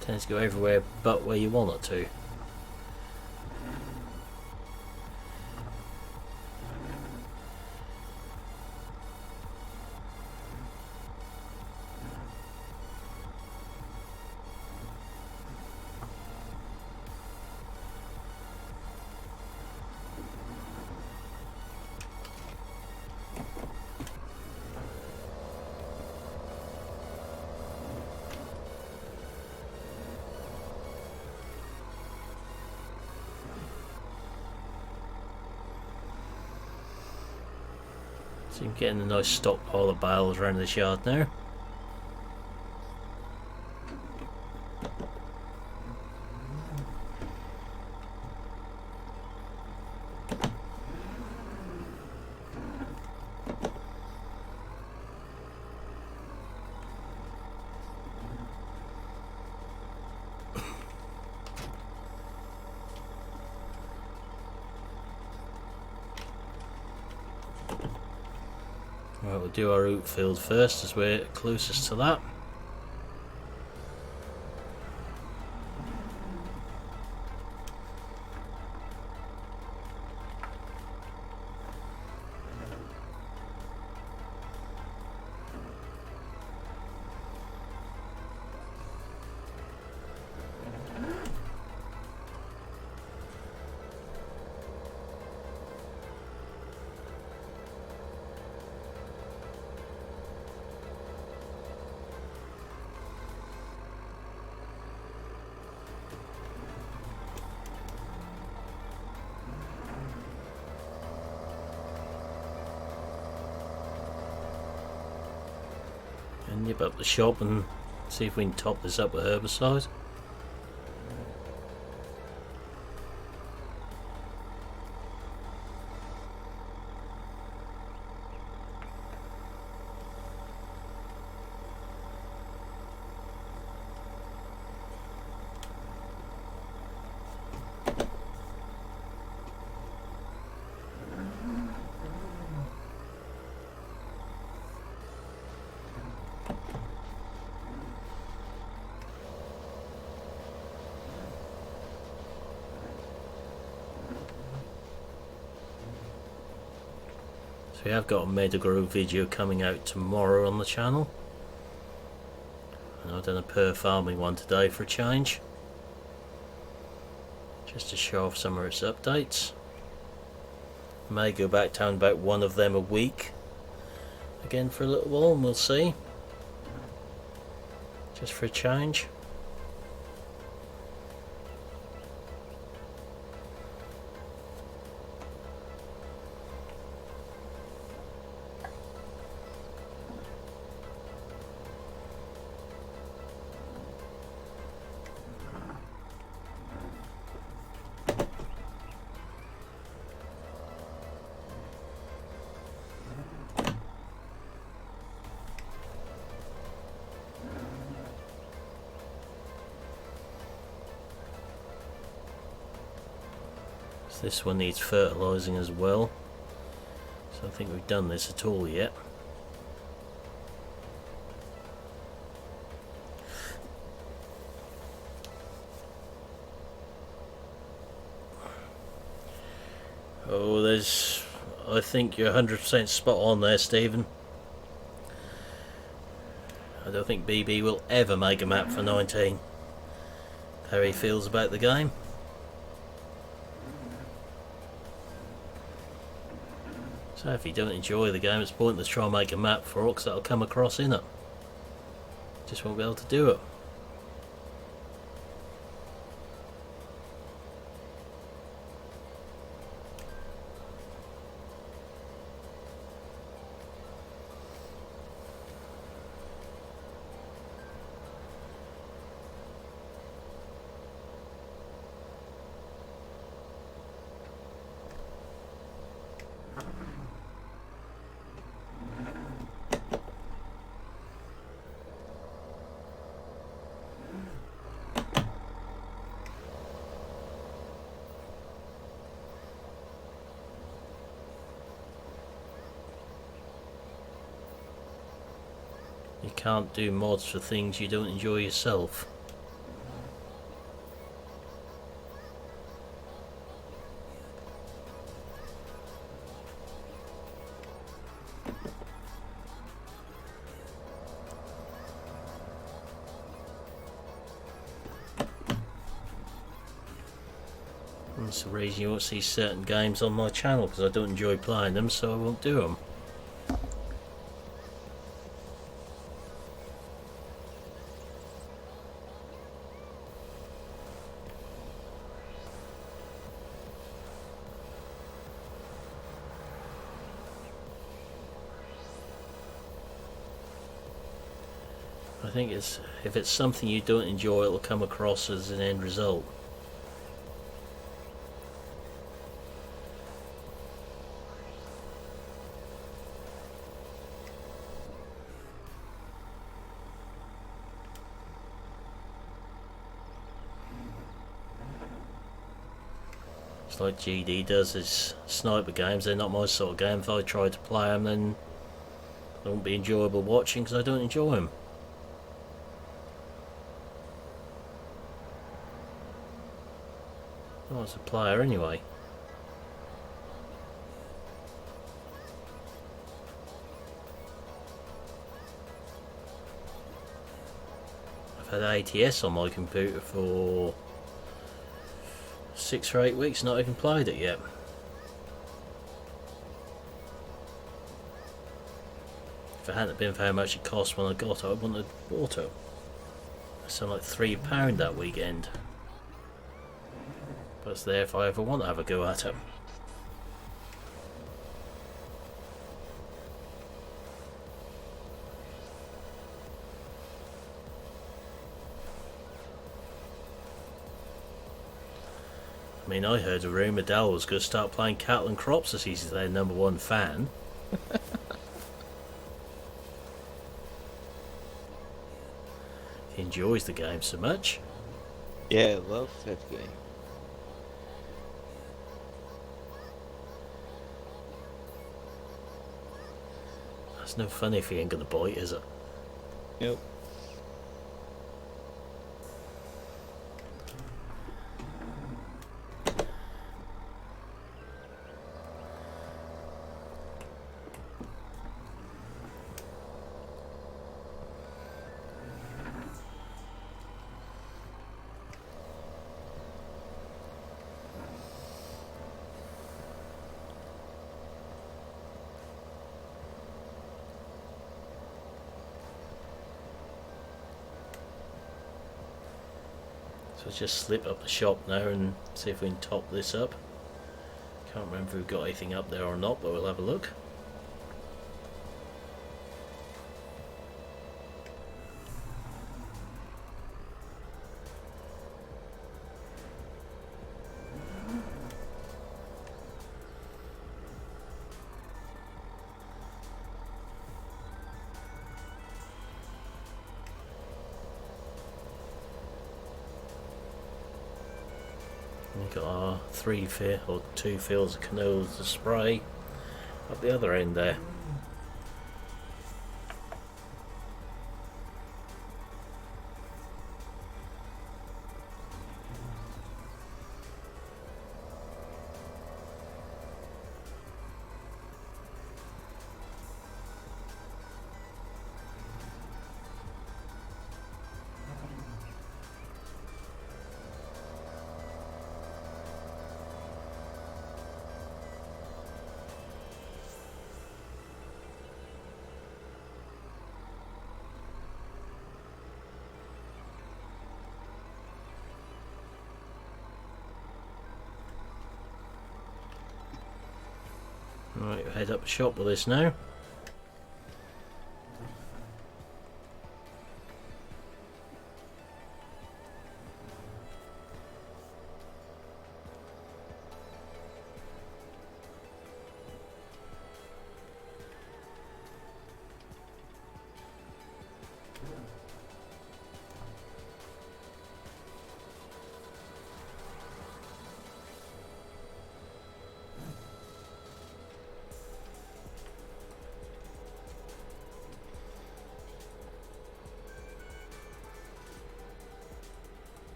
Tends to go everywhere but where you want it to. So I'm getting a nice stockpile of bales around this yard now. Right, we'll do our oat field first as we're closest to that. And nip up the shop and see if we can top this up with herbicide. We have got a Meadow Grove video coming out tomorrow on the channel, and I've done a per farming one today for a change, just to show off some of its updates. May go back down about one of them a week again for a little while, and we'll see, just for a change. This one needs fertilising as well, so I don't think we've done this at all yet. Oh, I think you're 100% spot on there, Stephen. I don't think BB will ever make a map for 19. How he feels about the game. So if you don't enjoy the game, it's pointless trying to make a map for it, because that'll come across in it. Just won't be able to do it. You can't do mods for things you don't enjoy yourself. That's the reason you won't see certain games on my channel, because I don't enjoy playing them, so I won't do them. think if it's something you don't enjoy, it'll come across as an end result. It's like GD does his sniper games. They're not my sort of game. If I try to play them, then they won't be enjoyable watching because I don't enjoy them. I was a player anyway. I've had ATS on my computer for 6 or 8 weeks, not even played it yet. If it hadn't been for how much it cost when I got it, I wouldn't have bought it. It sounded like £3 that weekend. But it's there if I ever want to have a go at it. I mean, I heard a rumour Dell was going to start playing Cattle and Crops as he's their #1 fan. He enjoys the game so much. Yeah, I love that game. That's no fun if he ain't going to bite, is it? Yep. So let's just slip up the shop now and see if we can top this up. Can't remember if we've got anything up there or not, but we'll have a look. We've got our 2 fills of canolas to spray up the other end there. Right, we'll head up the shop with this now.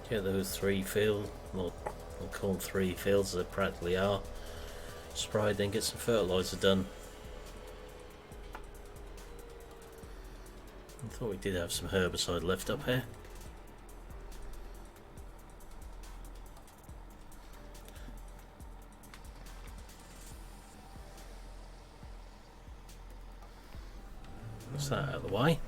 Get those 3 fields, well, I'll call them 3 fields, they practically are. Sprayed, then get some fertiliser done. I thought we did have some herbicide left up here. What's that out of the way?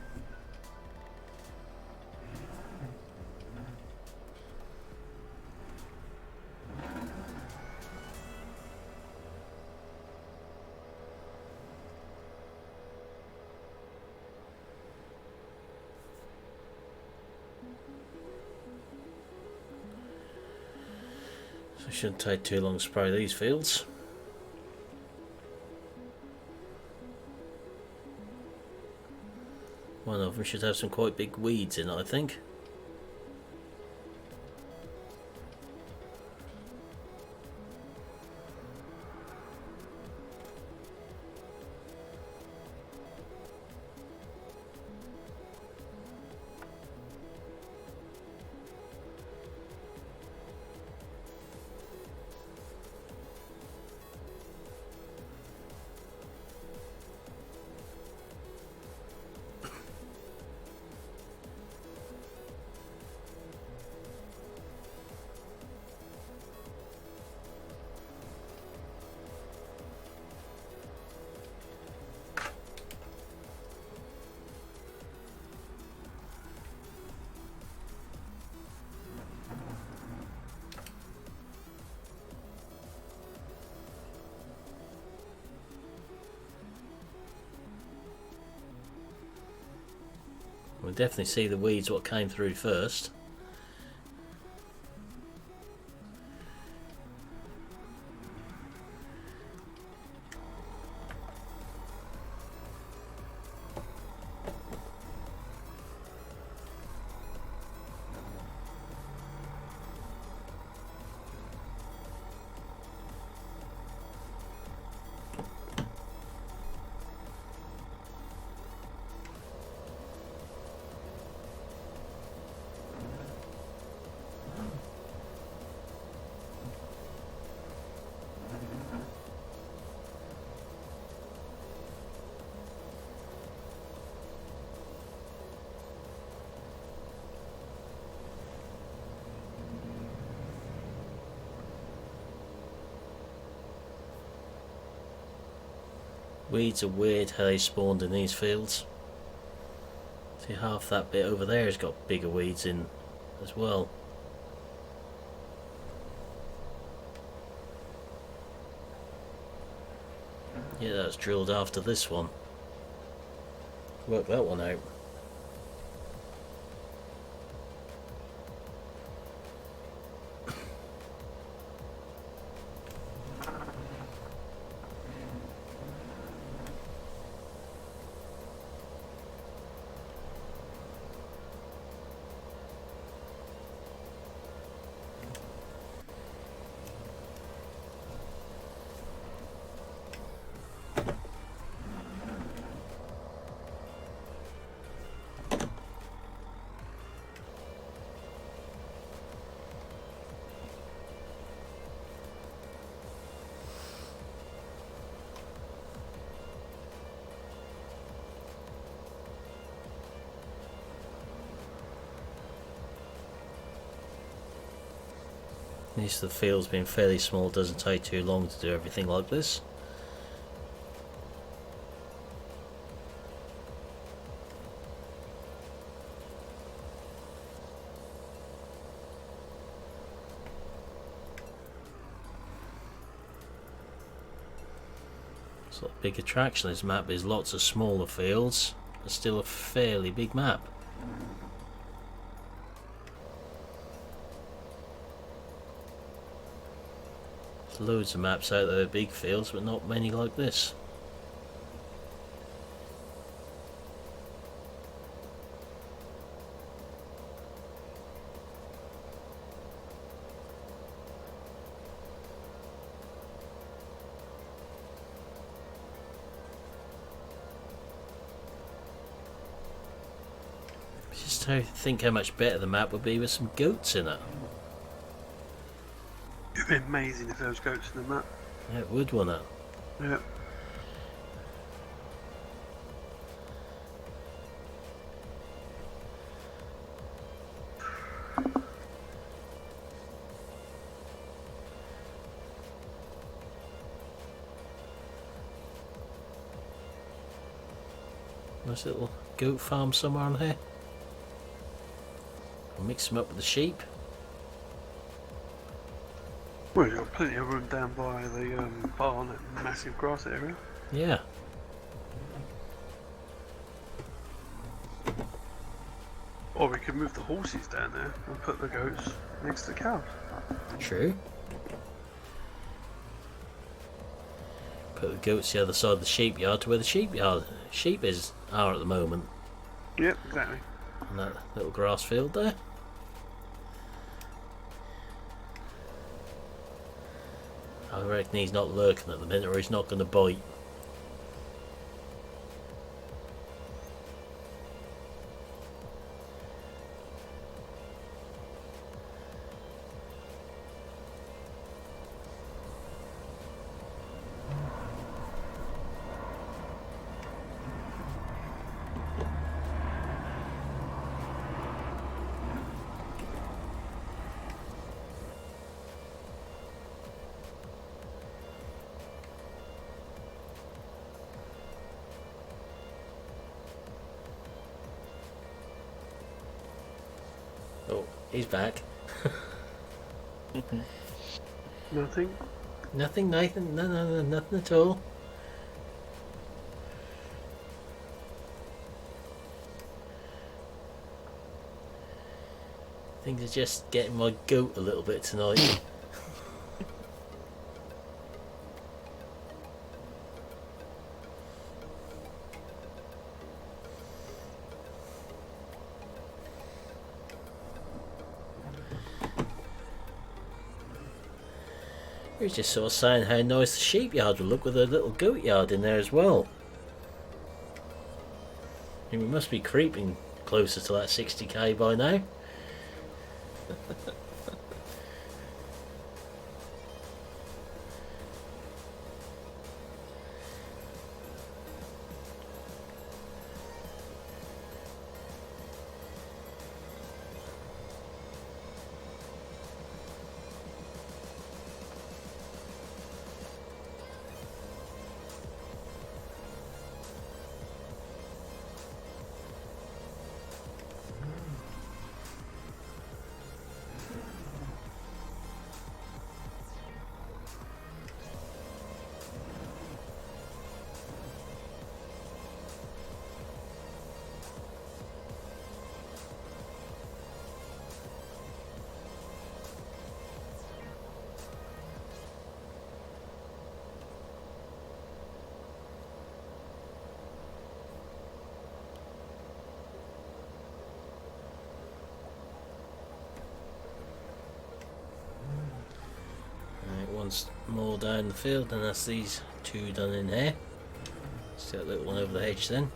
It shouldn't take too long to spray these fields. One of them should have some quite big weeds in it, I think. We'll definitely see the weeds what came through first. Weeds are weird how they spawned in these fields. See, half that bit over there has got bigger weeds in as well. Yeah, that's drilled after this one. Work that one out. These the fields being fairly small, doesn't take too long to do everything like this. So the big attraction of this map is lots of smaller fields, but still a fairly big map. There's loads of maps out there with big fields, but not many like this. Just think how much better the map would be with some goats in it. It'd be amazing if there was goats in the map. Yeah, it would, wouldn't it? Yeah. Nice little goat farm somewhere on here. I'll mix them up with the sheep. Well, you've got plenty of room down by the barn, that massive grass area. Yeah. Or we could move the horses down there and put the goats next to the cows. True. Put the goats the other side of the sheep yard to where the sheep are at the moment. Yep, exactly. On that little grass field there. I reckon he's not lurking at the minute, or he's not going to bite. Oh, he's back. Nothing. Nothing, Nathan. No, nothing at all. Things are just getting my goat a little bit tonight. He was just sort of saying how nice the sheep yard would look with a little goat yard in there as well. I mean, we must be creeping closer to that 60k by now. Once more down the field, and that's these two done in here. Still that little one over the hedge then.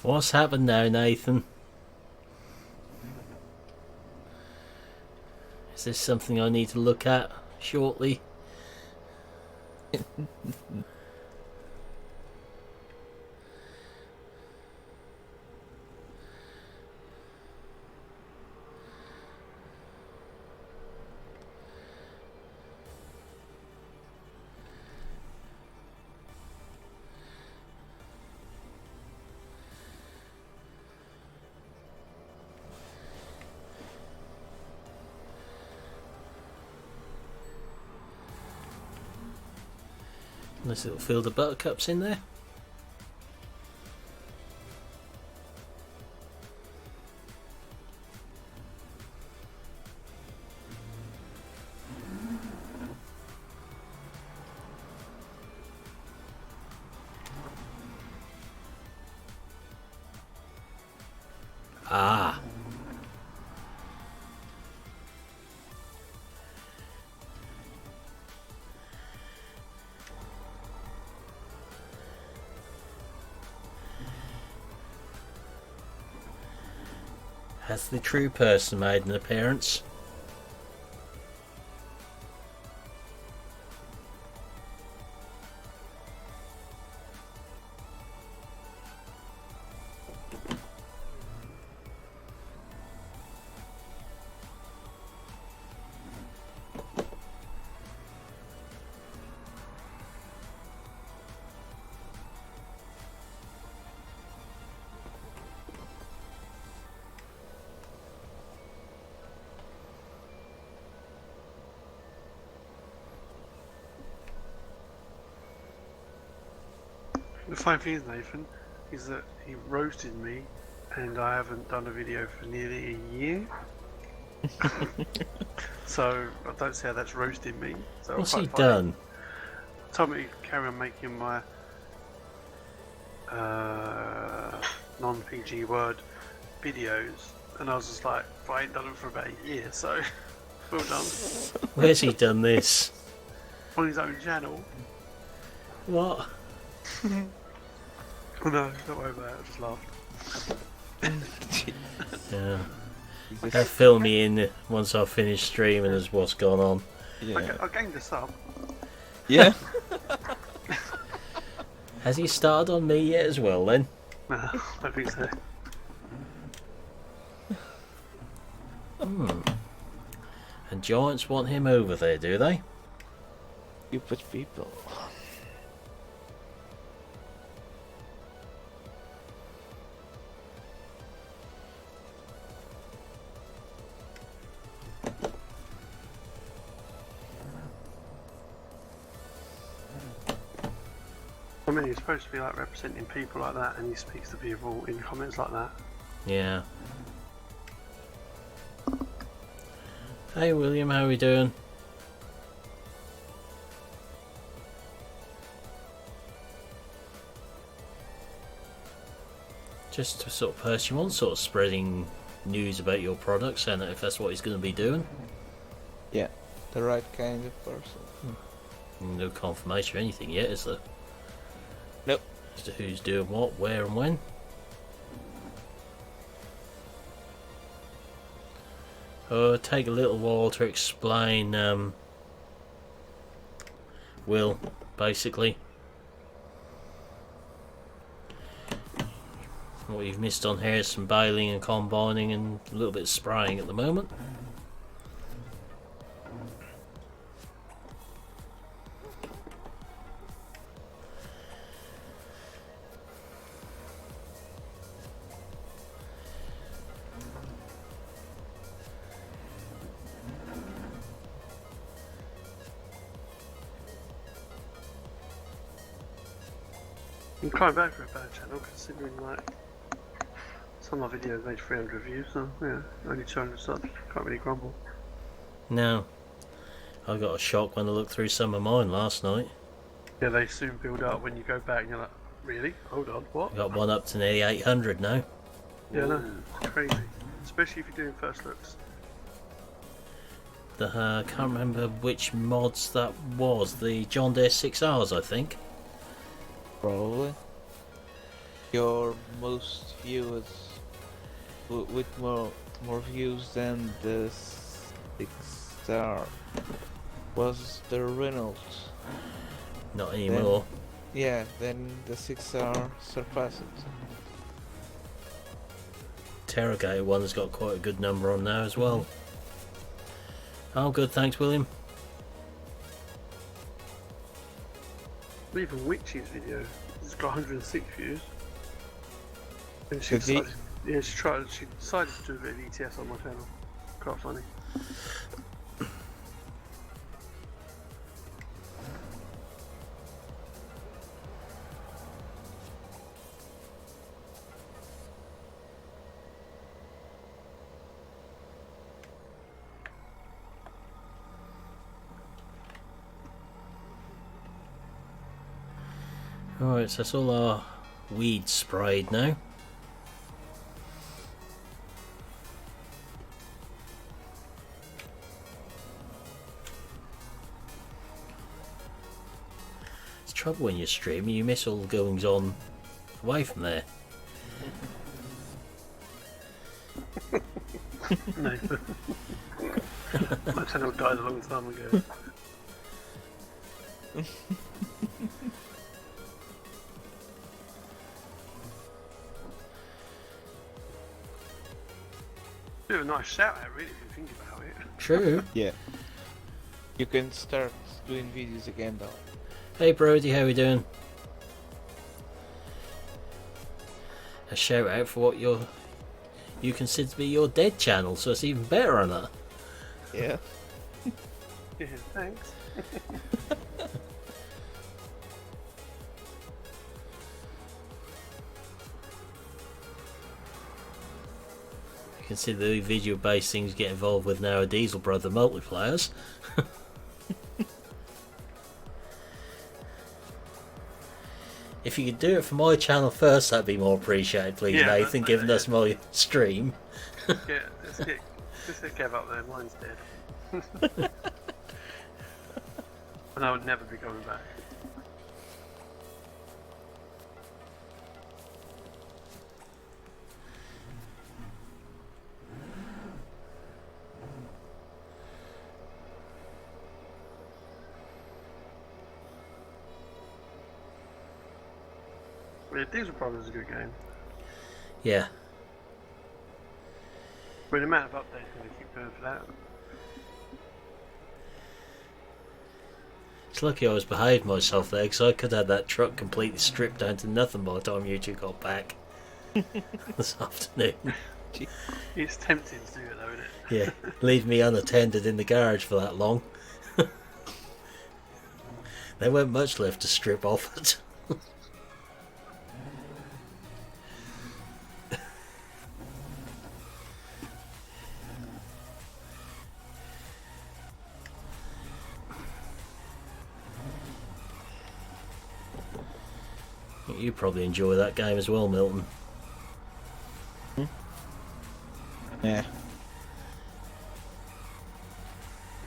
What's happened now, Nathan? Is this something I need to look at shortly? Nice little field of buttercups in there. Ah, Has the true person made an appearance? The funny thing is, Nathan, is that he roasted me, and I haven't done a video for nearly a year. So I don't see how that's roasting me. So What's quite he funny. done? Told me to carry on making my non-PG word videos, and I was just like, I ain't done them for about a year, so well done. Where's he done this? On his own channel. What? Oh no, don't worry about it, I just laughed. Yeah. He's He'll fill me in once I've finished streaming as what's gone on. yeah. I gained a sub. Yeah. Has he started on me yet as well then? No, I don't think so. And Giants want him over there, do they? Stupid people. I mean, he's supposed to be like representing people like that, and he speaks to people in comments like that. Yeah. Hey William, how are we doing? Just to sort of person you want, sort of spreading news about your products, and if that's what he's going to be doing. Yeah. The right kind of person. No confirmation or anything yet, is there? Nope. As to who's doing what, where and when. It'll take a little while to explain, Will, basically. What you've missed on here is some baling and combining and a little bit of spraying at the moment. I'm quite bad for a bad channel, considering like some of my videos made 300 views, so yeah, only 200 subs. Can't really grumble. No. I got a shock when I looked through some of mine last night. Yeah, they soon build up when you go back and you're like, really? Hold on, what? I got one up to nearly 800 now. Yeah, no, it's crazy. Especially if you're doing first looks. I can't remember which mods that was. The John Deere 6Rs, I think. Probably. Your most viewers with more views than the 6-star was the Reynolds. Not anymore. Yeah, then the 6-star surpassed it. Interrogator one's got quite a good number on now as well. Oh, good, thanks, William. Even Witch's video has got 106 views. And she Did he? decided, yeah, she decided to do a bit of ETS on my channel. Quite funny. Alright, so that's all our weed sprayed now. It's trouble when you're streaming, you miss all the goings on away from there. No. My channel died a long time ago. Bit of a nice shout out, really, if you think about it. True. Yeah. You can start doing videos again though. Hey Brody, how we doing? A shout out for what you consider to be your dead channel, so it's even better on that. Yeah. Yeah, thanks. Consider the video based things you get involved with now are Diesel Brother multiplayers. If you could do it for my channel first, that'd be more appreciated, please, Yeah, Nathan, giving us my stream. Yeah, let's get Kev up there, mine's dead. And I would never be coming back. Yeah, Diesel Brothers is a good game. Yeah. But the amount of updates going to keep going for that. It's lucky I was behaved myself there, because I could have that truck completely stripped down to nothing by the time you two got back this afternoon. It's tempting to do it though, isn't it? Yeah, leave me unattended in the garage for that long. There weren't much left to strip off it. You probably enjoy that game as well, Milton. Yeah.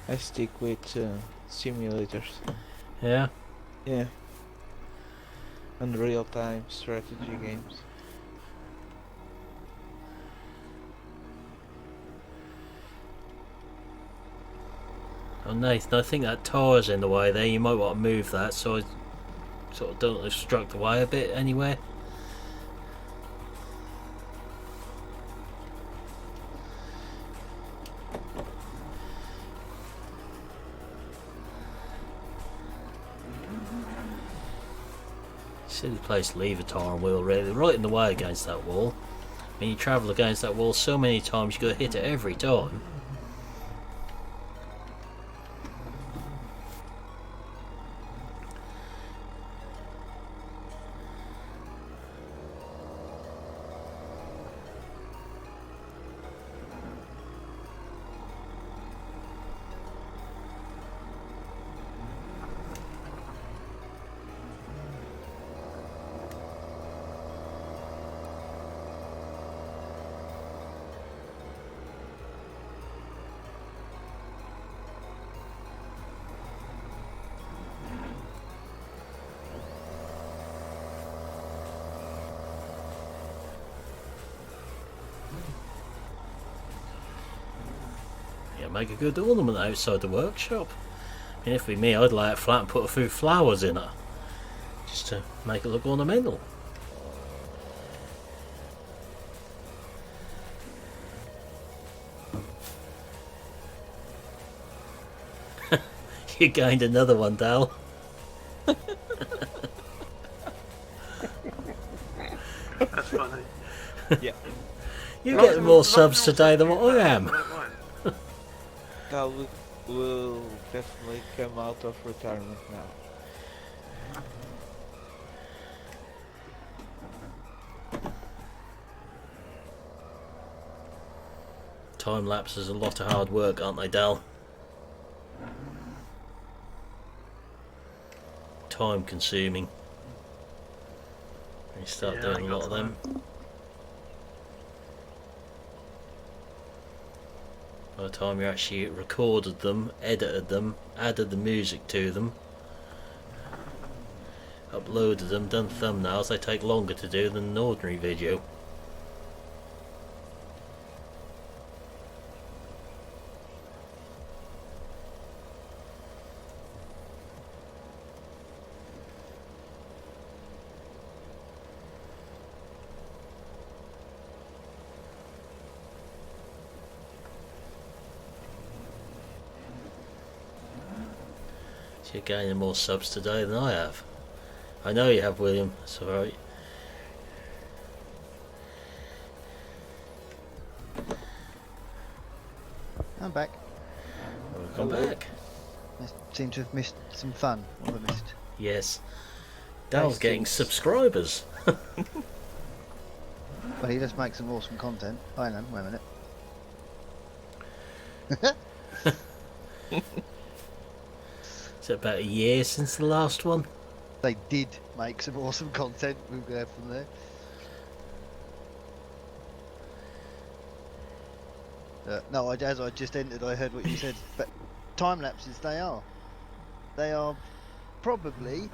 I stick with simulators. Yeah? Yeah. And real-time strategy games. Oh, Nathan, I think that tire's in the way there. You might want to move that so I sort of don't obstruct the way a bit anyway. Silly place to leave a tire and wheel, really, right in the way against that wall. When you travel against that wall so many times, you got to hit it every time. Make a good ornament outside the workshop. I mean, if it were me, I'd lay it flat and put a few flowers in it, just to make it look ornamental. You gained another one, Dal. That's funny. Yeah. You're getting more subs today than what I am. Cal will definitely come out of retirement now. Time lapses are a lot of hard work, aren't they, Dal? Time consuming. You start doing a lot of them. By the time you actually recorded them, edited them, added the music to them, uploaded them, done thumbnails, they take longer to do than an ordinary video. You're gaining more subs today than I have. I know you have, William. That's alright. I'm back. Welcome back. I seem to have missed some fun. What have I missed? Yes. Dal's Nice getting things. subscribers. Well, he does make some awesome content. I know, wait a minute. Is it about a year since the last one? They did make some awesome content. We'll go from there. No, as I just entered, I heard what you said. But time lapses, they are. They are probably.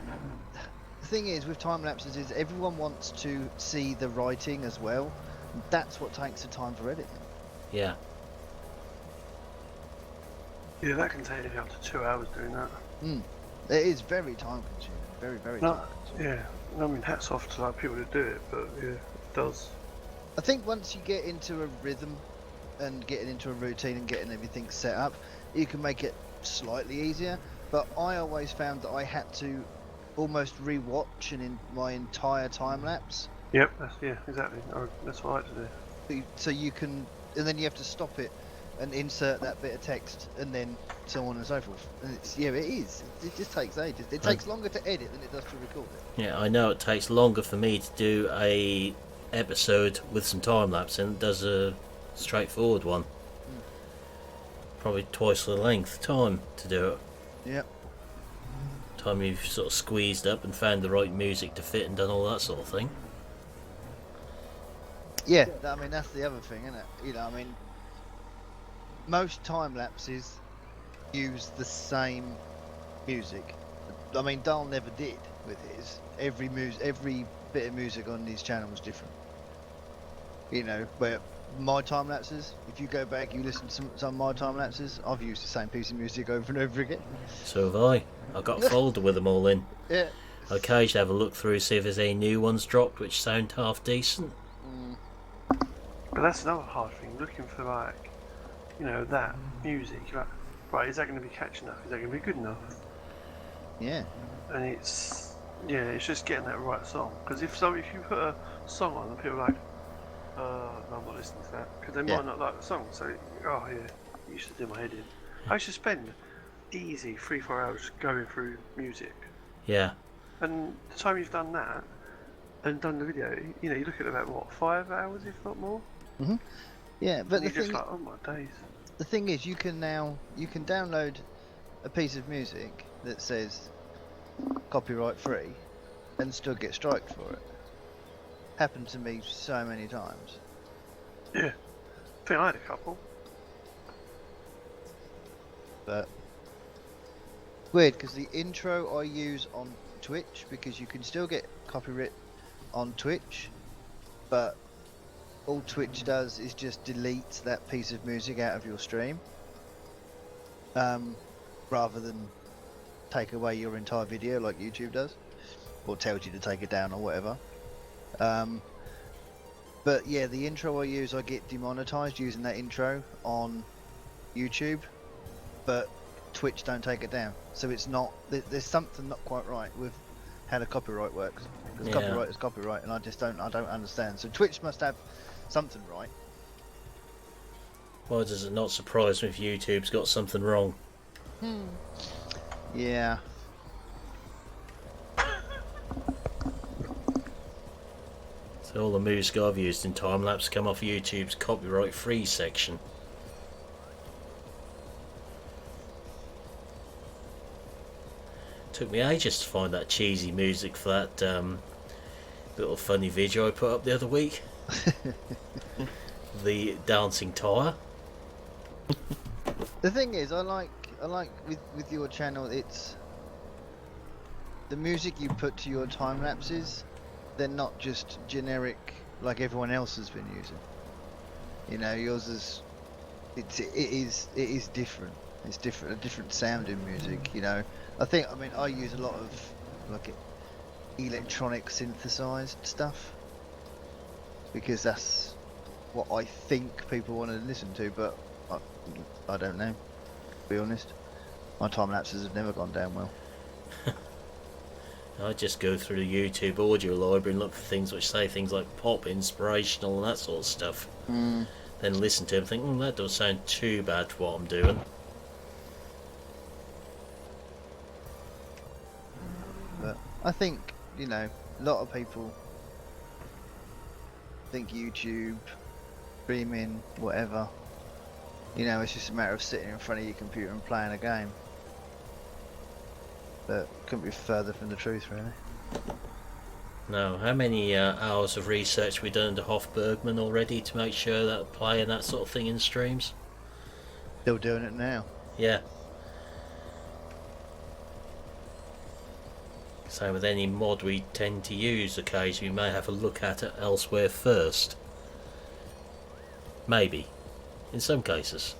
The thing is, with time lapses, is everyone wants to see the writing as well. That's what takes the time for editing. Yeah. Yeah, that can take you up to 2 hours doing that. It is very time consuming. Very, very No, time consuming. yeah. I mean, hats off to like people who do it, but yeah, it does. I think once you get into a rhythm and getting into a routine and getting everything set up, you can make it slightly easier. But I always found that I had to almost re-watch my entire time lapse. Yep, yeah, exactly. That's what I like to do. So you can, and then you have to stop it and insert that bit of text, and then so on and so forth. And it's, yeah, it is. It just takes ages. It takes longer to edit than it does to record it. Yeah, I know it takes longer for me to do a episode with some time lapse than it does a straightforward one. Probably twice the length of time to do it. Yep. Time you've sort of squeezed up and found the right music to fit and done all that sort of thing. Yeah, I mean that's the other thing, isn't it? You know, I mean, most time lapses use the same music. I mean, Dahl never did with his. Every bit of music on his channel was different. You know, but my time lapses, if you go back, you listen to some of my time lapses, I've used the same piece of music over and over again. So have I. I've got a folder with them all in. Yeah. I occasionally have a look through, see if there's any new ones dropped which sound half decent. But that's another hard thing, looking for like, you know, that music. You're like, right, is that going to be catchy enough? Is that going to be good enough? Yeah. And it's just getting that right song. Because if you put a song on and people are like, no, I'm not listening to that, because they might not like the song. So, oh yeah, you used to do my head in. I used to spend easy 3-4 hours going through music. Yeah. And the time you've done that and done the video, you know, you look at about what, 5 hours if not more. Yeah, but And you're just like, oh my days. the thing is, you can download a piece of music that says copyright free and still get striked for it. Happened to me so many times. Yeah, I think I had a couple. But weird, because the intro I use on Twitch, because you can still get copyright on Twitch, but all Twitch does is just deletes that piece of music out of your stream, rather than take away your entire video like YouTube does, or tells you to take it down or whatever. But yeah, the intro I use, I get demonetized using that intro on YouTube, but Twitch don't take it down. So it's not, there's something not quite right with how the copyright works. Because copyright is copyright, and I don't understand. So Twitch must have something right. Why does it not surprise me if YouTube's got something wrong? Yeah. So all the music I've used in time-lapse come off YouTube's copyright-free section. Took me ages to find that cheesy music for that little funny video I put up the other week. The dancing tyre. The thing is, I like with your channel, it's the music you put to your time lapses. They're not just generic like everyone else has been using. You know, yours is it is different. It's different, a different sounding music. You know, I use a lot of like electronic synthesized stuff because that's what I think people want to listen to, but I don't know, to be honest. My time lapses have never gone down well. I just go through the YouTube audio library and look for things which say things like pop, inspirational, and that sort of stuff. Mm. Then listen to it and think, that doesn't sound too bad for what I'm doing. But I think, you know, a lot of people think YouTube, streaming, whatever, you know, it's just a matter of sitting in front of your computer and playing a game. But couldn't be further from the truth, really. No, how many hours of research we done into Hofbergman already to make sure that playing that sort of thing in streams? Still doing it now. Yeah. So with any mod we tend to use occasionally, we may have a look at it elsewhere first. Maybe. In some cases.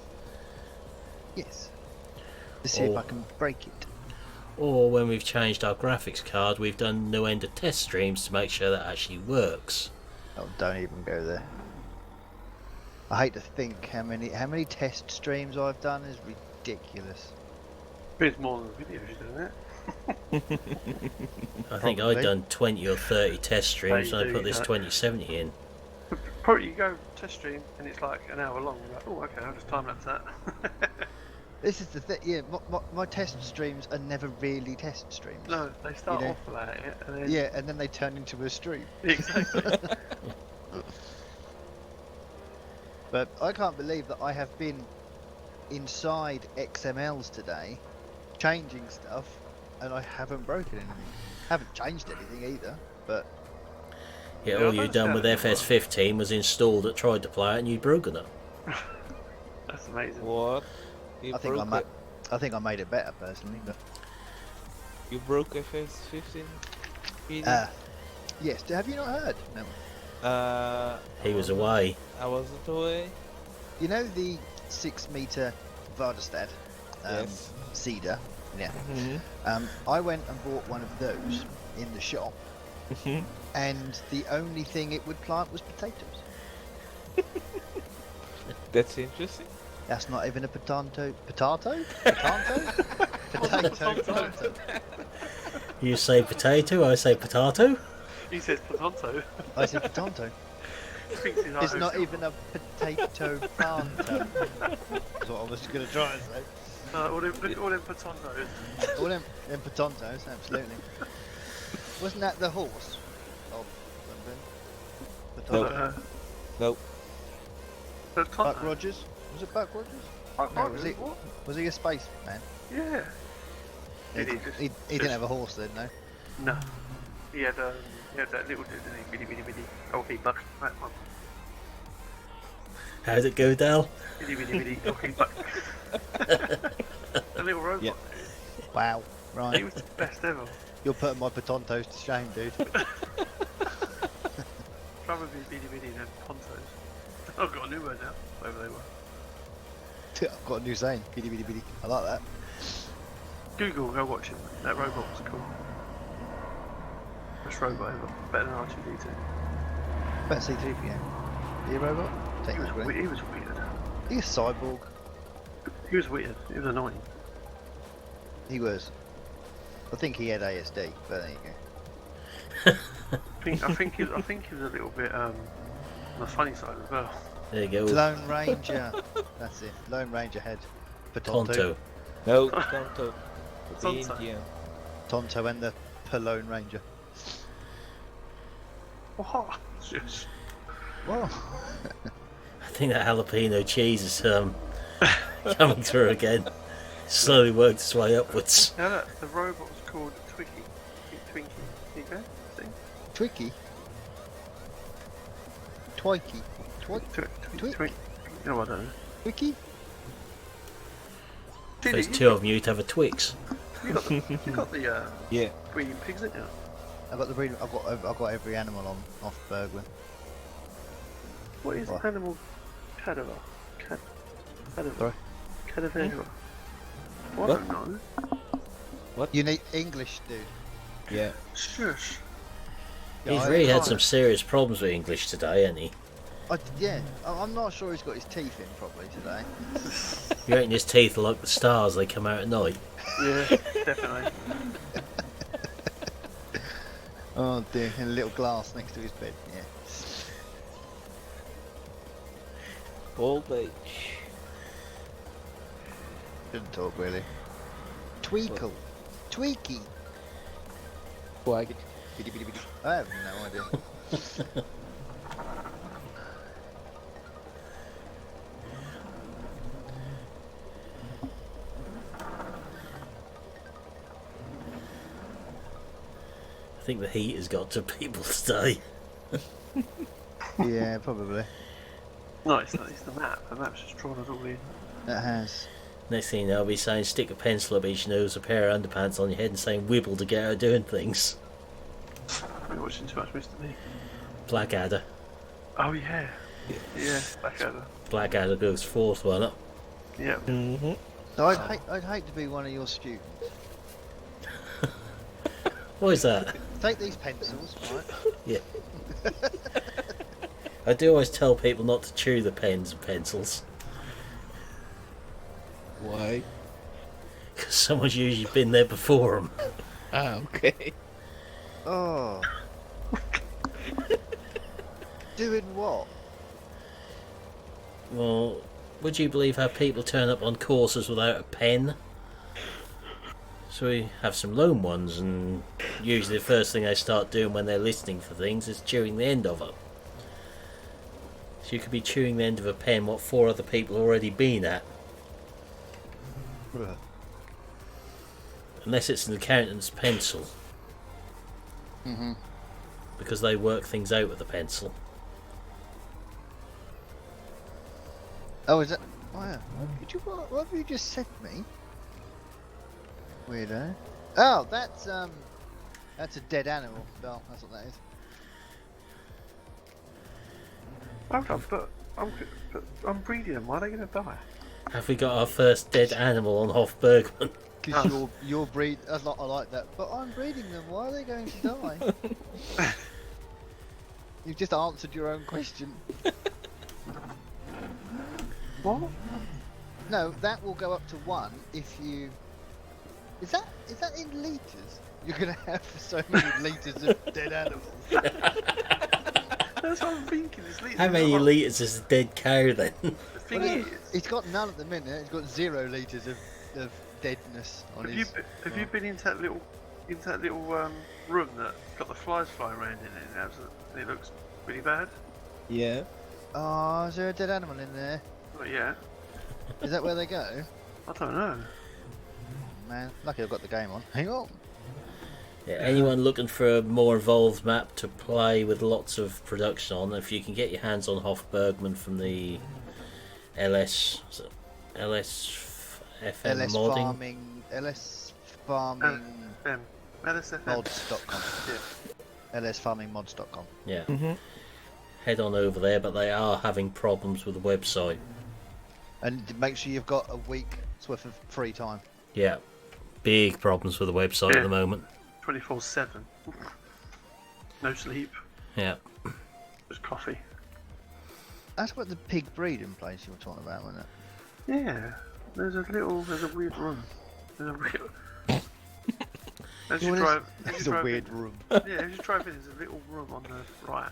Yes. To see if I can break it. Or when we've changed our graphics card, we've done no end of test streams to make sure that actually works. Oh, don't even go there. I hate to think how many test streams I've done is ridiculous. It's more than the videos you're doing it. I think Probably. I've done 20 or 30 test streams Oh, when you I do, put this yeah. 2070 in. Probably you go test stream and it's like an hour long. You're like, oh, okay, I'll just time lapse that. This is the thing, yeah, my test streams are never really test streams. No, they start You know? off about it and then Yeah, and then they turn into a stream. exactly. But I can't believe that I have been inside XMLs today, changing stuff, and I haven't broken anything. Haven't changed anything either, but Yeah, Yeah, all I you've done with understand. FS15 was installed it, tried to play it, and you'd broken it. That's amazing. What? You I think broke it. I think I made it better personally. But You broke FS15? yes, have you not heard? No. He was away. I wasn't away. You know the 6 meter Vardestad Yes. cedar? Yeah. Mm-hmm. I went and bought one of those in the shop, and the only thing it would plant was potatoes. That's interesting. That's not even a potato. Potato? Potato. You say potato, I say potato. He says Platonto. I said potato. He thinks he's like, It's not even a potato planter. That's what I was going to try and say. all them Platontos. All them potatos, absolutely. Wasn't that the horse of London? Uh, Nope. Platonto. Buck Rogers? Was it Buck Rogers? No, was he? What? Was he a space man? Yeah. Did he just- He didn't have a horse then, no. No. He had that little dude, didn't he? Bitty. Okay, buck. That one. How'd it go, Dal? Bitty. Okay, buck. A little robot. Yep. Wow. He Right. was the best ever. You're putting my potatoes to shame, dude. Probably bitty than Pontos. I've got a new word now. Whatever they were. I've got a new saying. Bitty bitty bitty. I like that. Google, go watch him. That robot was cool. Best robot ever. Better than R2D2. Better C3PO. The robot? Take He was, that, really. he was weird. He's a cyborg. He was weird. He was annoying. He was. I think he had ASD, but there you go. I think he was a little bit on the funny side as well. There you go. Lone Ranger. That's it. Lone Ranger had Potonto. Tonto. No, Tonto. The Tonto. Indian. Tonto and the Lone Ranger. What? Just Well, I think that jalapeno cheese is coming through again. Slowly worked its way upwards. now look, the robot was called Twinkie. Here you go. See? Twicky. Twikey. Twik. Twink. You know what I don't know. Twicky? If there's two of them, you'd have a Twix. You got the Yeah. breeding pigs, didn't you? I've got the breed. I've got every animal on off Bergwin. What is What? animal cadaver? Cadaver. Sorry? Cadaver. What? I don't know. You need English, dude. Yeah. Shush. He's I- really I- had some serious problems with English today, hasn't he? I'm not sure he's got his teeth in properly today. You reckon his teeth are like the stars, they come out at night? Yeah, definitely. Oh dear, and a little glass next to his bed. Yeah. Old age. Shouldn't talk really. Tweakle. Tweaky. Why? I have no idea. I think the heat has got to people today. Yeah, probably. No, it's not. It's the map. The map's just drawn it all in. That has. Next thing they'll be saying, stick a pencil up each nose, a pair of underpants on your head, and saying wibble to get out doing things. You're watching too much Mr. Me. Blackadder. Oh yeah. Yeah, Blackadder. Blackadder goes fourth one up. Yeah. Mm-hmm. No, I'd hate to be one of your students. What is that? Take these pencils, right? Yeah. I do always tell people not to chew the pens and pencils. Why? Because someone's usually been there before them. Ah, okay. Oh. Doing what? Well, would you believe how people turn up on courses without a pen? So we have some lone ones, and usually the first thing they start doing when they're listening for things is chewing the end of it. So you could be chewing the end of a pen what 4 other people already been at. Unless it's an accountant's pencil. Mm-hmm. Because they work things out with a pencil. Oh, is that? Wow. What have you just said to me? Weirdo. Oh, that's a dead animal. Well, that's what that is. Hold on, but I'm breeding them. Why are they going to die? Have we got our first dead animal on Hofbergman? Because you're breed. I like that. But I'm breeding them. Why are they going to die? You've just answered your own question. What? No, that will go up to 1 if you. Is that in litres? You're gonna have so many litres of dead animals. That's what I'm thinking. It's litres. How many litres is a dead cow then? The thing is, It's got none at the minute. It's got 0 litres of deadness on his. have you been into that little room that got the flies flying around in it? And it looks really bad. Yeah. Oh, is there a dead animal in there? But yeah, Is that where they go? I don't know. Man, lucky I've got the game on. Hang on. Yeah, anyone looking for a more involved map to play with lots of production on, if you can get your hands on Hofbergman from the LS FM LS modding. farming. LS farming LSFM. mods.com. Yeah. LSfarmingmods.com. Yeah. Mm-hmm. Head on over there, but they are having problems with the website. And make sure you've got a week's worth of free time. Yeah. Big problems with the website at the moment. 24/7. No sleep. Yeah. Just coffee. That's what the pig breeding place you were talking about, wasn't it? Yeah. There's a weird room. There's a real. As you drive, It's a weird room. Yeah, as you drive in, there's a little room on the right.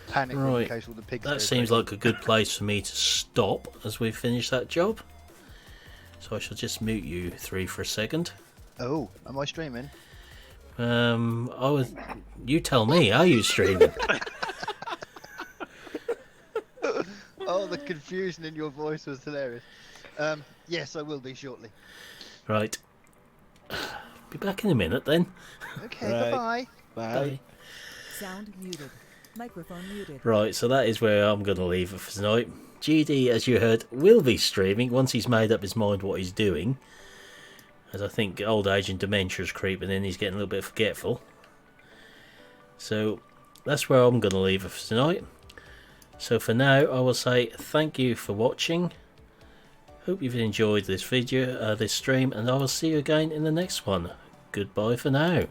Panic room in Right. case all the pigs. That go seems crazy. like a good place for me to stop as we finish that job. So I shall just mute you 3 for a second. Oh, am I streaming? You tell me, are you streaming? Oh, the confusion in your voice was hilarious. Yes, I will be shortly. Right. Be back in a minute then. Okay, Right. bye-bye. Bye. Sound muted. Microphone muted. Right, so that is where I'm going to leave it for tonight. GD, as you heard, will be streaming once he's made up his mind what he's doing. As I think old age and dementia is creeping in, he's getting a little bit forgetful. So that's where I'm going to leave it for tonight. So for now, I will say thank you for watching. Hope you've enjoyed this video, this stream, and I will see you again in the next one. Goodbye for now.